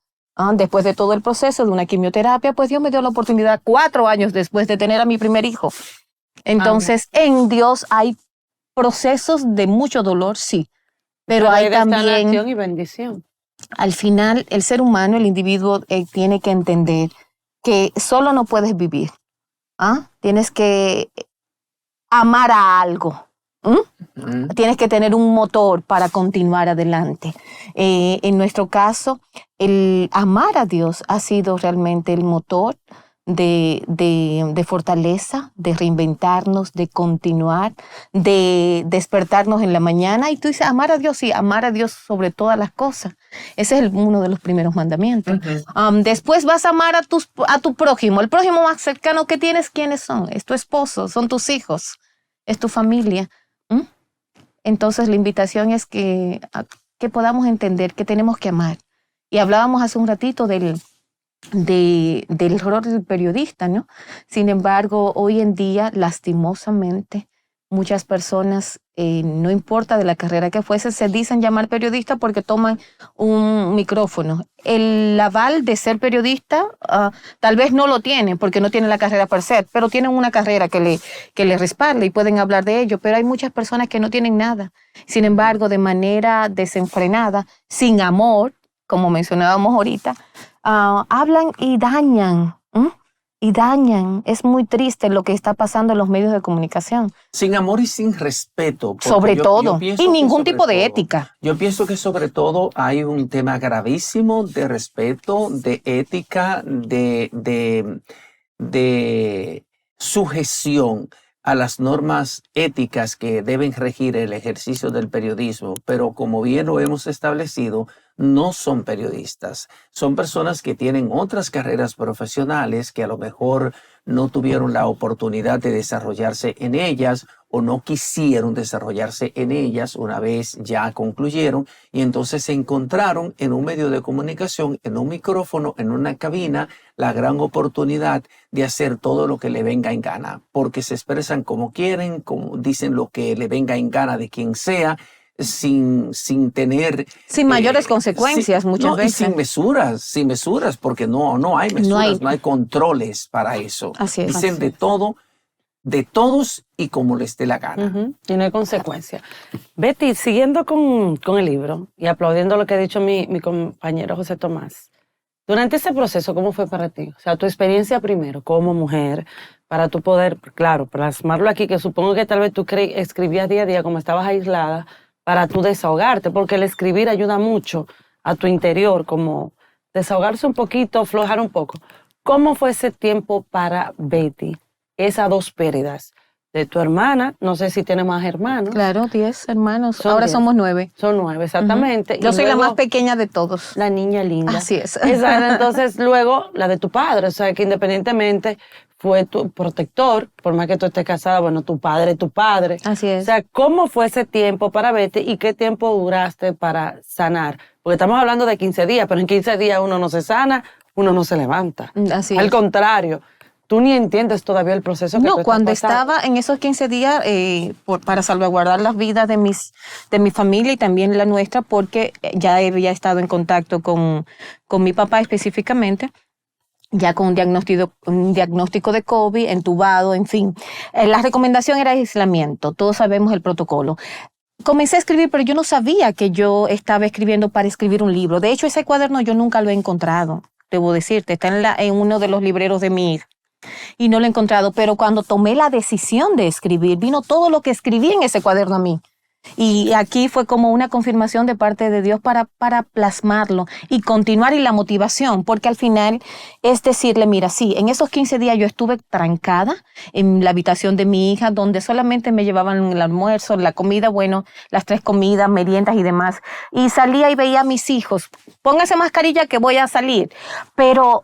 S13: Después de todo el proceso de una quimioterapia, pues Dios me dio la oportunidad 4 años después de tener a mi primer hijo. Entonces, en Dios hay procesos de mucho dolor, sí, pero hay también
S2: sanación y bendición.
S13: Al final, el ser humano, el individuo, tiene que entender que solo no puedes vivir. Tienes que amar a algo. Tienes que tener un motor para continuar adelante. En nuestro caso, el amar a Dios ha sido realmente el motor de fortaleza, de reinventarnos, de continuar, de despertarnos en la mañana. Y tú dices, amar a Dios, sí, amar a Dios sobre todas las cosas. Ese es uno de los primeros mandamientos. Después vas a amar a tu prójimo. El prójimo más cercano que tienes, ¿quiénes son? Es tu esposo, son tus hijos, es tu familia. Entonces la invitación es que podamos entender que tenemos que amar. Y hablábamos hace un ratito del rol del periodista, ¿no? Sin embargo, hoy en día, lastimosamente, muchas personas, no importa de la carrera que fuese, se dicen llamar periodista porque toman un micrófono. El aval de ser periodista tal vez no lo tienen porque no tienen la carrera per se, pero tienen una carrera que le respalda y pueden hablar de ello. Pero hay muchas personas que no tienen nada. Sin embargo, de manera desenfrenada, sin amor, como mencionábamos ahorita, hablan y dañan. Y dañan. Es muy triste lo que está pasando en los medios de comunicación.
S3: Sin amor y sin respeto.
S13: Sobre todo. Y ningún tipo de ética.
S3: Yo pienso que sobre todo hay un tema gravísimo de respeto, de ética, de sujeción a las normas éticas que deben regir el ejercicio del periodismo. Pero como bien lo hemos establecido, no son periodistas, son personas que tienen otras carreras profesionales que a lo mejor no tuvieron la oportunidad de desarrollarse en ellas o no quisieron desarrollarse en ellas una vez ya concluyeron y entonces se encontraron en un medio de comunicación, en un micrófono, en una cabina, la gran oportunidad de hacer todo lo que le venga en gana, porque se expresan como quieren, como dicen lo que le venga en gana de quien sea, sin tener...
S13: Sin mayores consecuencias muchas veces.
S3: Y sin mesuras, porque no hay mesuras, no hay controles para eso.
S13: Así es.
S3: Dicen de todo, de todos y como les dé la gana.
S2: Y no hay consecuencias. Betty, siguiendo con el libro y aplaudiendo lo que ha dicho mi compañero José Tomás, durante ese proceso, ¿cómo fue para ti? O sea, tu experiencia primero como mujer, para tú poder, claro, plasmarlo aquí, que supongo que tal vez tú escribías día a día como estabas aislada, para tú desahogarte, porque el escribir ayuda mucho a tu interior, como desahogarse un poquito, aflojar un poco. ¿Cómo fue ese tiempo para Betty? Esas 2 pérdidas. de tu hermana, no sé si tiene más hermanos.
S13: Claro, 10 hermanos.
S2: Son
S13: Ahora
S2: 10.
S13: somos 9.
S2: Son 9, exactamente.
S13: Yo
S2: Y
S13: soy la
S2: luego,
S13: más pequeña de todos.
S2: la niña linda.
S13: Así es.
S2: Exacto. Entonces, luego, la de tu padre, o sea, que independientemente fue tu protector, por más que tú estés casada, bueno, tu padre es tu padre.
S13: Así es.
S2: O sea, ¿cómo fue ese tiempo para verte y qué tiempo duraste para sanar? Porque estamos hablando de 15 días, pero en 15 días uno no se sana, uno no se levanta.
S13: Así
S2: Al
S13: es.
S2: contrario, tú ni entiendes todavía el proceso que tú
S13: No,
S2: estás
S13: cuando
S2: pasando.
S13: estaba en esos 15 días para salvaguardar las vidas de mi familia y también la nuestra, porque ya había estado en contacto con mi papá específicamente, ya con un diagnóstico de COVID, entubado, en fin. La recomendación era aislamiento, todos sabemos el protocolo. Comencé a escribir, pero yo no sabía que yo estaba escribiendo para escribir un libro. De hecho, ese cuaderno yo nunca lo he encontrado, debo decirte, está en uno de los libreros de mi hija. Y no lo he encontrado, pero cuando tomé la decisión de escribir, vino todo lo que escribí en ese cuaderno a mí. Y aquí fue como una confirmación de parte de Dios para plasmarlo y continuar, y la motivación, porque al final es decirle, mira, sí, en esos 15 días yo estuve trancada en la habitación de mi hija, donde solamente me llevaban el almuerzo, la comida, bueno, las 3 comidas, meriendas y demás. Y salía y veía a mis hijos, póngase mascarilla que voy a salir, pero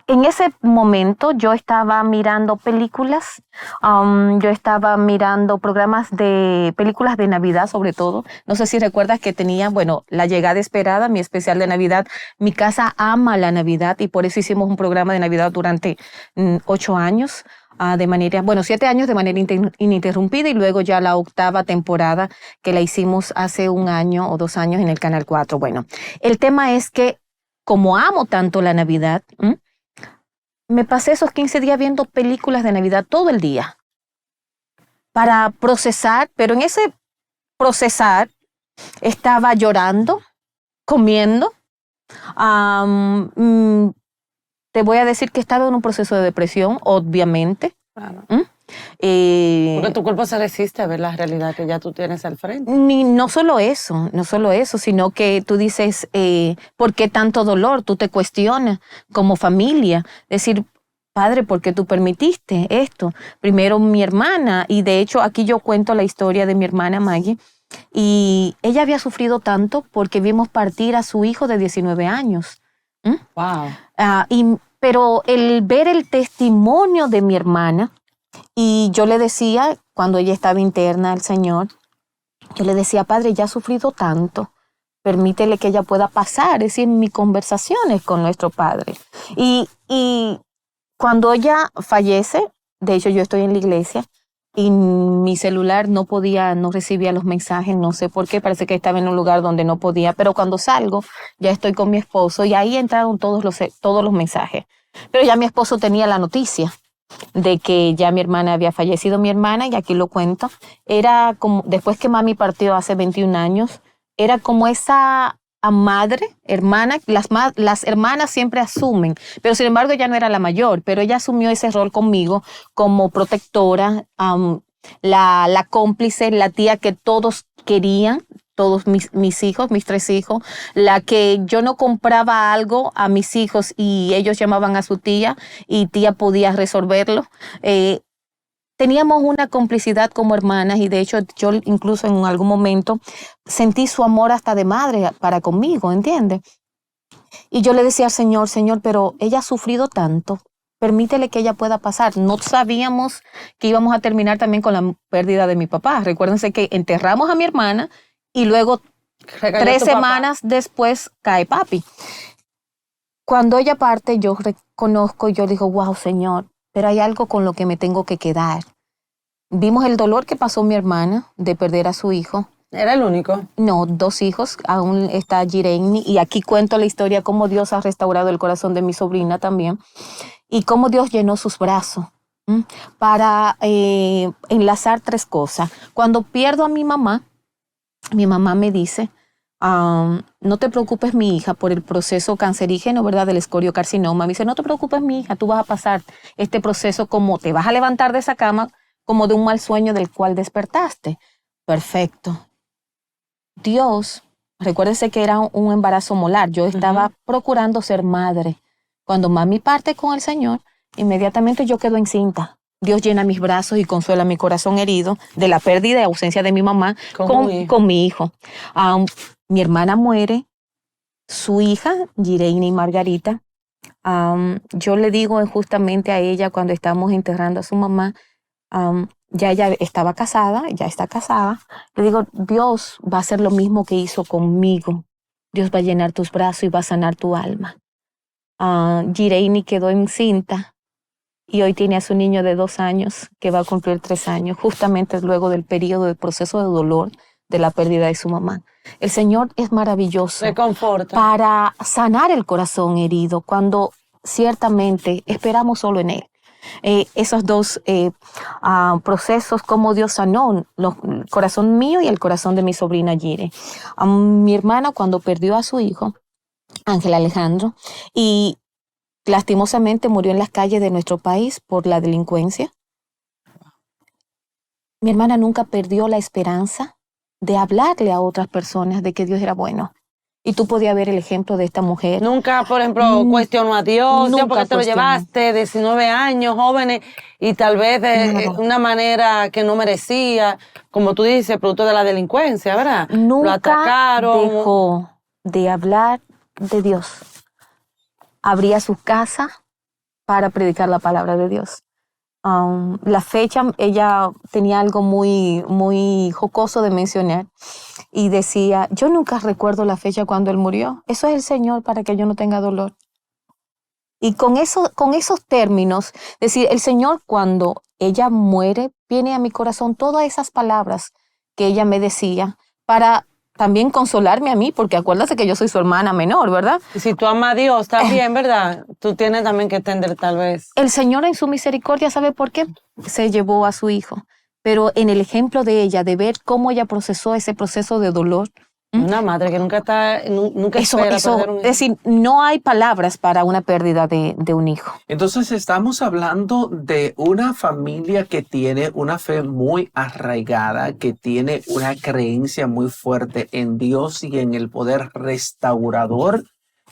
S13: en ese momento yo estaba mirando películas, yo estaba mirando programas de películas de Navidad sobre todo. No sé si recuerdas que tenía, bueno, La Llegada Esperada, mi especial de Navidad. Mi casa ama la Navidad y por eso hicimos un programa de Navidad durante 8 años. De manera, 7 años de manera ininterrumpida y luego ya la 8ª temporada que la hicimos hace 1 año o 2 años en el Canal 4. Bueno, el tema es que como amo tanto la Navidad, me pasé esos 15 días viendo películas de Navidad todo el día para procesar, pero en ese procesar estaba llorando, comiendo. Te voy a decir que estaba en un proceso de depresión, obviamente.
S2: Claro. Porque tu cuerpo se resiste a ver la realidad que ya tú tienes al frente.
S13: No solo eso, sino que tú dices, ¿por qué tanto dolor? Tú te cuestionas como familia, decir, padre, ¿por qué tú permitiste esto? Primero mi hermana, y de hecho aquí yo cuento la historia de mi hermana Maggie, y ella había sufrido tanto porque vimos partir a su hijo de 19 años.
S2: Wow.
S13: Pero el ver el testimonio de mi hermana, y yo le decía, cuando ella estaba interna al Señor, yo le decía, padre, ella ha sufrido tanto, permítele que ella pueda pasar, es decir, mis conversaciones con nuestro padre. Y cuando ella fallece, de hecho yo estoy en la iglesia, y mi celular no recibía los mensajes, no sé por qué, parece que estaba en un lugar donde no podía, pero cuando salgo, ya estoy con mi esposo, y ahí entraron todos los mensajes. Pero ya mi esposo tenía la noticia de que ya mi hermana había fallecido. Mi hermana, y aquí lo cuento, era como, después que mami partió hace 21 años, era como esa hermana, las hermanas siempre asumen, pero sin embargo ella no era la mayor, pero ella asumió ese rol conmigo como protectora, la cómplice, la tía que todos querían, todos mis hijos, mis 3 hijos, la que yo no compraba algo a mis hijos y ellos llamaban a su tía y tía podía resolverlo. Teníamos una complicidad como hermanas y de hecho yo incluso en algún momento sentí su amor hasta de madre para conmigo, ¿entiendes? Y yo le decía al Señor, pero ella ha sufrido tanto, permítele que ella pueda pasar. No sabíamos que íbamos a terminar también con la pérdida de mi papá. Recuérdense que enterramos a mi hermana y luego 3 semanas después cae papi. Cuando ella parte, yo reconozco y yo digo, wow, Señor, pero hay algo con lo que me tengo que quedar. Vimos el dolor que pasó mi hermana de perder a su hijo.
S2: ¿Era el único?
S13: No, 2 hijos, aún está Jireni, y aquí cuento la historia cómo Dios ha restaurado el corazón de mi sobrina también, y cómo Dios llenó sus brazos para enlazar 3 cosas. Cuando pierdo a mi mamá me dice, no te preocupes, mi hija, por el proceso cancerígeno, ¿verdad?, del escoriocarcinoma. Me dice, no te preocupes, mi hija, tú vas a pasar este proceso, como te vas a levantar de esa cama, como de un mal sueño del cual despertaste. Perfecto. Dios, recuérdese que era un embarazo molar. Yo estaba procurando ser madre. Cuando mami parte con el Señor, inmediatamente yo quedo encinta Dios llena mis brazos y consuela mi corazón herido de la pérdida y ausencia de mi mamá con mi hijo. Mi hermana muere, su hija, Gireini Margarita. Yo le digo justamente a ella cuando estamos enterrando a su mamá, ya ella estaba casada, ya está casada. Le digo, Dios va a hacer lo mismo que hizo conmigo. Dios va a llenar tus brazos y va a sanar tu alma. Gireini quedó encinta y hoy tiene a su niño de 2 años que va a cumplir 3 años, justamente luego del periodo del proceso de dolor de la pérdida de su mamá. El Señor es maravilloso.
S2: Me conforta. Para
S13: sanar el corazón herido cuando ciertamente esperamos solo en Él. Esos dos procesos, como Dios sanó el corazón mío y el corazón de mi sobrina Gire. Mi hermana cuando perdió a su hijo, Ángel Alejandro, y lastimosamente murió en las calles de nuestro país por la delincuencia. Mi hermana nunca perdió la esperanza de hablarle a otras personas de que Dios era bueno. Y tú podías ver el ejemplo de esta mujer.
S2: Nunca, por ejemplo, cuestionó a Dios, Dios, ¿por qué te lo llevaste? 19 años, jóvenes, y tal vez de una manera que no merecía, como tú dices, producto de la delincuencia, ¿verdad?
S13: Nunca
S2: lo atacaron.
S13: Dejó de hablar de Dios. Abría su casa para predicar la palabra de Dios. La fecha, ella tenía algo muy, muy jocoso de mencionar y decía, yo nunca recuerdo la fecha cuando él murió. Eso es el Señor para que yo no tenga dolor. Y con esos términos, decir, el Señor cuando ella muere, viene a mi corazón todas esas palabras que ella me decía para también consolarme a mí, porque acuérdate que yo soy su hermana menor, ¿verdad?
S2: Y si tú amas a Dios también, ¿verdad? Tú tienes también que entender tal vez.
S13: El Señor en su misericordia, ¿sabe por qué? Se llevó a su hijo. Pero en el ejemplo de ella, de ver cómo ella procesó ese proceso de dolor.
S2: Una madre que nunca espera perder un hijo.
S13: Es decir, no hay palabras para una pérdida de un hijo.
S3: Entonces estamos hablando de una familia que tiene una fe muy arraigada, que tiene una creencia muy fuerte en Dios y en el poder restaurador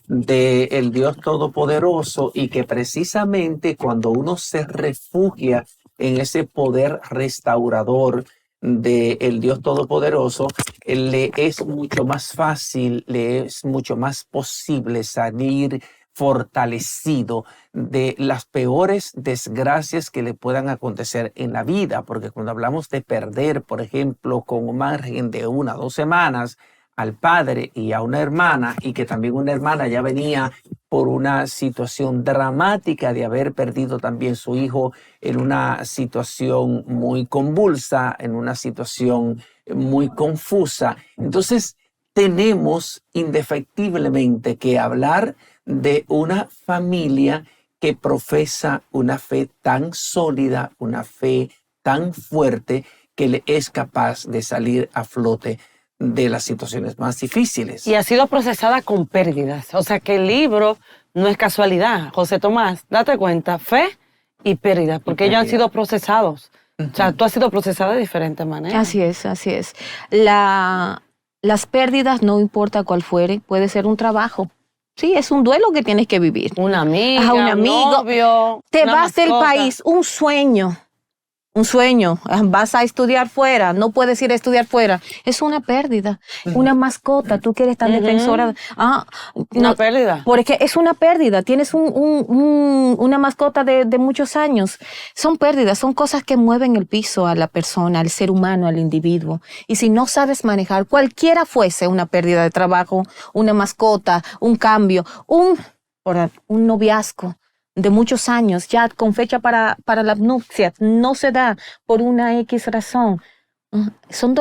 S3: del Dios Todopoderoso, y que precisamente cuando uno se refugia en ese poder restaurador del Dios Todopoderoso, le es mucho más fácil, le es mucho más posible salir fortalecido de las peores desgracias que le puedan acontecer en la vida, porque cuando hablamos de perder, por ejemplo, con un margen de 1 o 2 semanas, al padre y a una hermana, y que también una hermana ya venía por una situación dramática de haber perdido también su hijo en una situación muy convulsa, en una situación muy confusa. Entonces, tenemos indefectiblemente que hablar de una familia que profesa una fe tan sólida, una fe tan fuerte, que le es capaz de salir a flote de las situaciones más difíciles.
S2: Y ha sido procesada con pérdidas. O sea que el libro no es casualidad. José Tomás, date cuenta, fe y pérdidas, porque ellos han sido procesados. O sea, tú has sido procesada de diferentes maneras.
S13: Así es, así es. Las pérdidas, no importa cuál fuere, puede ser un trabajo. Sí, es un duelo que tienes que vivir.
S2: Una amiga,
S13: un amigo,
S2: novio,
S13: te vas del país, un sueño, vas a estudiar fuera, no puedes ir a estudiar fuera, es una pérdida. Una mascota, tú que eres tan defensora.
S2: Una pérdida.
S13: Porque es una pérdida, tienes una mascota de muchos años. Son pérdidas, son cosas que mueven el piso a la persona, al ser humano, al individuo. Y si no sabes manejar, cualquiera fuese una pérdida de trabajo, una mascota, un cambio, un noviazgo de muchos años, ya con fecha para las nupcias, no se da por una X razón. Son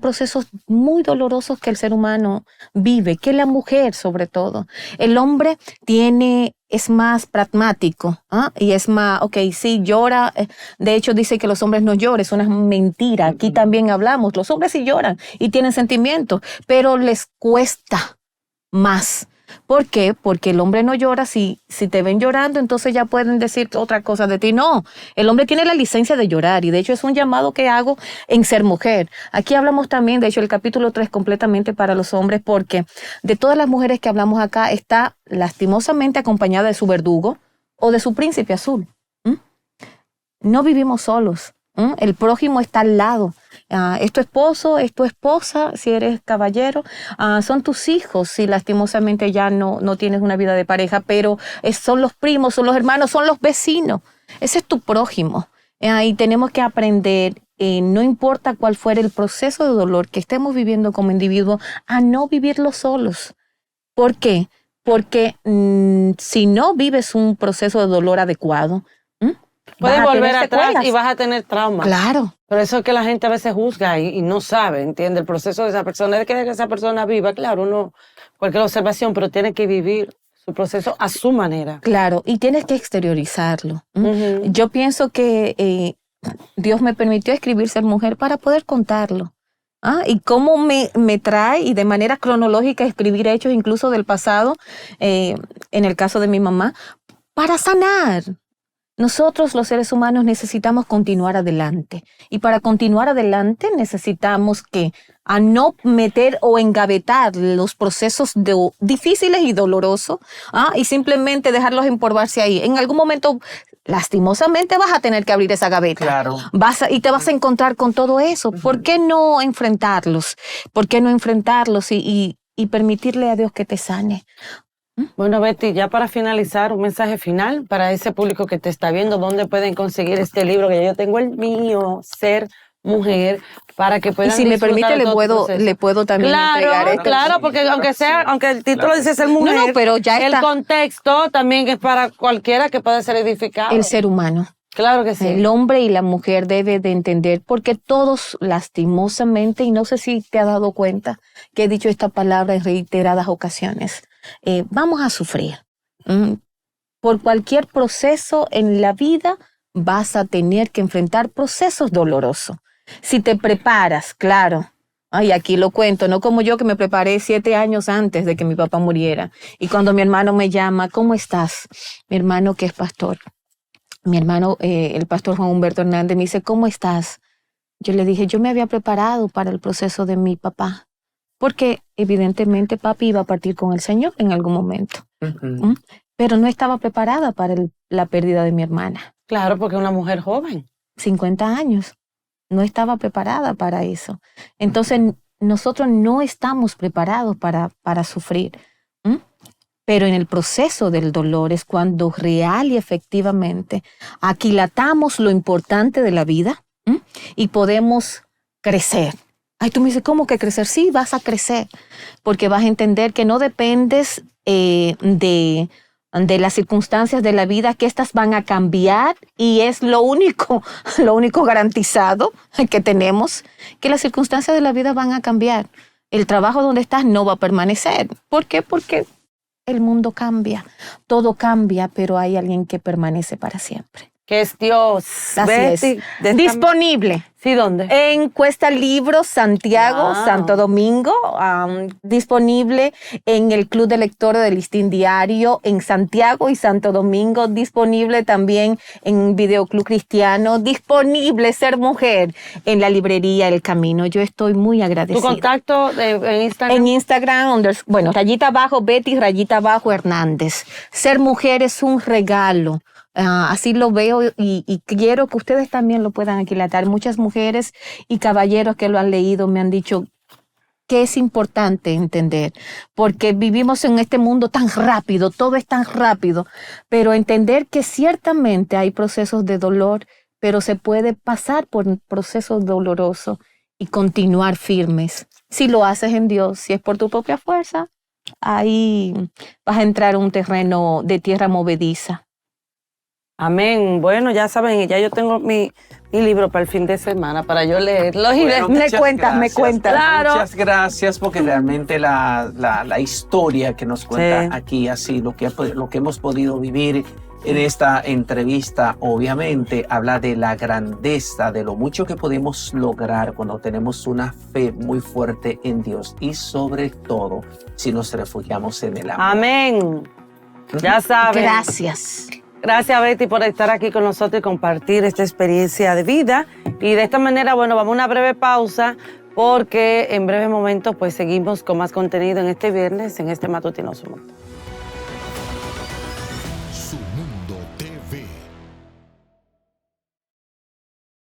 S13: procesos muy dolorosos que el ser humano vive, que la mujer sobre todo. El hombre es más pragmático, y es más, sí, llora. De hecho, dice que los hombres no lloran, es una mentira. Aquí también hablamos, los hombres sí lloran y tienen sentimientos, pero les cuesta más. ¿Por qué? Porque el hombre no llora. Si te ven llorando, entonces ya pueden decir otra cosa de ti. No, el hombre tiene la licencia de llorar, y de hecho es un llamado que hago en Ser Mujer. Aquí hablamos también, de hecho el capítulo 3 completamente para los hombres, porque de todas las mujeres que hablamos acá está lastimosamente acompañada de su verdugo o de su príncipe azul. no vivimos solos. El prójimo está al lado. Es tu esposo, es tu esposa, si eres caballero, son tus hijos, si lastimosamente ya no tienes una vida de pareja, pero son los primos, son los hermanos, son los vecinos. Ese es tu prójimo. Y tenemos que aprender, no importa cuál fuera el proceso de dolor que estemos viviendo como individuos, a no vivirlo solos. ¿Por qué? Porque si no vives un proceso de dolor adecuado,
S2: puedes volver atrás
S13: secuelas.
S2: y vas a tener trauma.
S13: Claro.
S2: Por eso es que la gente a veces juzga y no sabe, entiende, el proceso de esa persona. Es que esa persona viva, claro, uno, cualquier observación, pero tiene que vivir su proceso a su manera.
S13: Claro, y tienes que exteriorizarlo. Yo pienso que Dios me permitió escribir Ser Mujer para poder contarlo. Y cómo me trae, y de manera cronológica, escribir hechos incluso del pasado, en el caso de mi mamá, para sanar. Nosotros los seres humanos necesitamos continuar adelante, y para continuar adelante necesitamos que a no meter o engavetar los procesos difíciles y dolorosos, y simplemente dejarlos empolvarse ahí. En algún momento, lastimosamente, vas a tener que abrir esa gaveta.
S3: Claro.
S13: Y te vas a encontrar con todo eso. ¿Por qué no enfrentarlos? ¿Por qué no enfrentarlos y permitirle a Dios que te sane?
S2: Bueno, Betty, ya para finalizar, un mensaje final para ese público que te está viendo, ¿dónde pueden conseguir este libro? Que yo tengo el mío, Ser Mujer, para que puedan.
S13: Y si me permite, le puedo también entregar esto.
S2: Claro, porque aunque el título dice Ser Mujer,
S13: no, pero ya está.
S2: El contexto también es para cualquiera que pueda ser edificado.
S13: El ser humano.
S2: Claro que sí.
S13: El hombre y la mujer debe de entender, porque todos lastimosamente, y no sé si te has dado cuenta que he dicho esta palabra en reiteradas ocasiones, vamos a sufrir. Por cualquier proceso en la vida vas a tener que enfrentar procesos dolorosos. Si te preparas, claro. Y aquí lo cuento, no como yo que me preparé 7 años antes de que mi papá muriera. Y cuando mi hermano me llama, ¿cómo estás? Mi hermano que es pastor. Mi hermano, el pastor Juan Humberto Hernández, me dice, ¿cómo estás? Yo le dije, yo me había preparado para el proceso de mi papá, porque evidentemente papi iba a partir con el Señor en algún momento. Pero no estaba preparada para la pérdida de mi hermana.
S2: Claro, porque es una mujer joven.
S13: 50 años. No estaba preparada para eso. Entonces, nosotros no estamos preparados para sufrir. Pero en el proceso del dolor es cuando real y efectivamente aquilatamos lo importante de la vida y podemos crecer. Ay, tú me dices, ¿cómo que crecer? Sí, vas a crecer, porque vas a entender que no dependes de las circunstancias de la vida, que estas van a cambiar, y es lo único garantizado que tenemos, que las circunstancias de la vida van a cambiar. El trabajo donde estás no va a permanecer. ¿Por qué? Porque el mundo cambia, todo cambia, pero hay alguien que permanece para siempre.
S2: Que es Dios.
S13: Así
S2: Betty,
S13: es. Disponible.
S2: ¿Sí, dónde?
S13: En Cuesta Libros, Santiago, Santo Domingo. Disponible en el Club de Lectores del Listín Diario en Santiago y Santo Domingo. Disponible también en Videoclub Cristiano. Disponible Ser Mujer en la librería El Camino. Yo estoy muy agradecida.
S2: ¿Tu contacto en Instagram?
S13: En Instagram, Betty Hernández. Ser Mujer es un regalo. Así lo veo y quiero que ustedes también lo puedan aquilatar. Muchas mujeres y caballeros que lo han leído me han dicho que es importante entender, porque vivimos en este mundo tan rápido, todo es tan rápido, pero entender que ciertamente hay procesos de dolor, pero se puede pasar por procesos dolorosos y continuar firmes. Si lo haces en Dios, si es por tu propia fuerza, ahí vas a entrar a un terreno de tierra movediza.
S2: Amén. Bueno, ya saben, ya yo tengo mi libro para el fin de semana para yo leerlo. Y
S3: Bueno,
S2: me cuentas. Claro.
S3: Muchas gracias, porque realmente la historia que nos cuenta aquí, así lo que hemos podido vivir en esta entrevista, obviamente habla de la grandeza, de lo mucho que podemos lograr cuando tenemos una fe muy fuerte en Dios, y sobre todo si nos refugiamos en el amor.
S2: Amén. Ya saben.
S13: Gracias.
S2: Gracias, Betty, por estar aquí con nosotros y compartir esta experiencia de vida. Y de esta manera, bueno, vamos a una breve pausa, porque en breve momento pues seguimos con más contenido en este viernes, en este Matutino Su Mundo.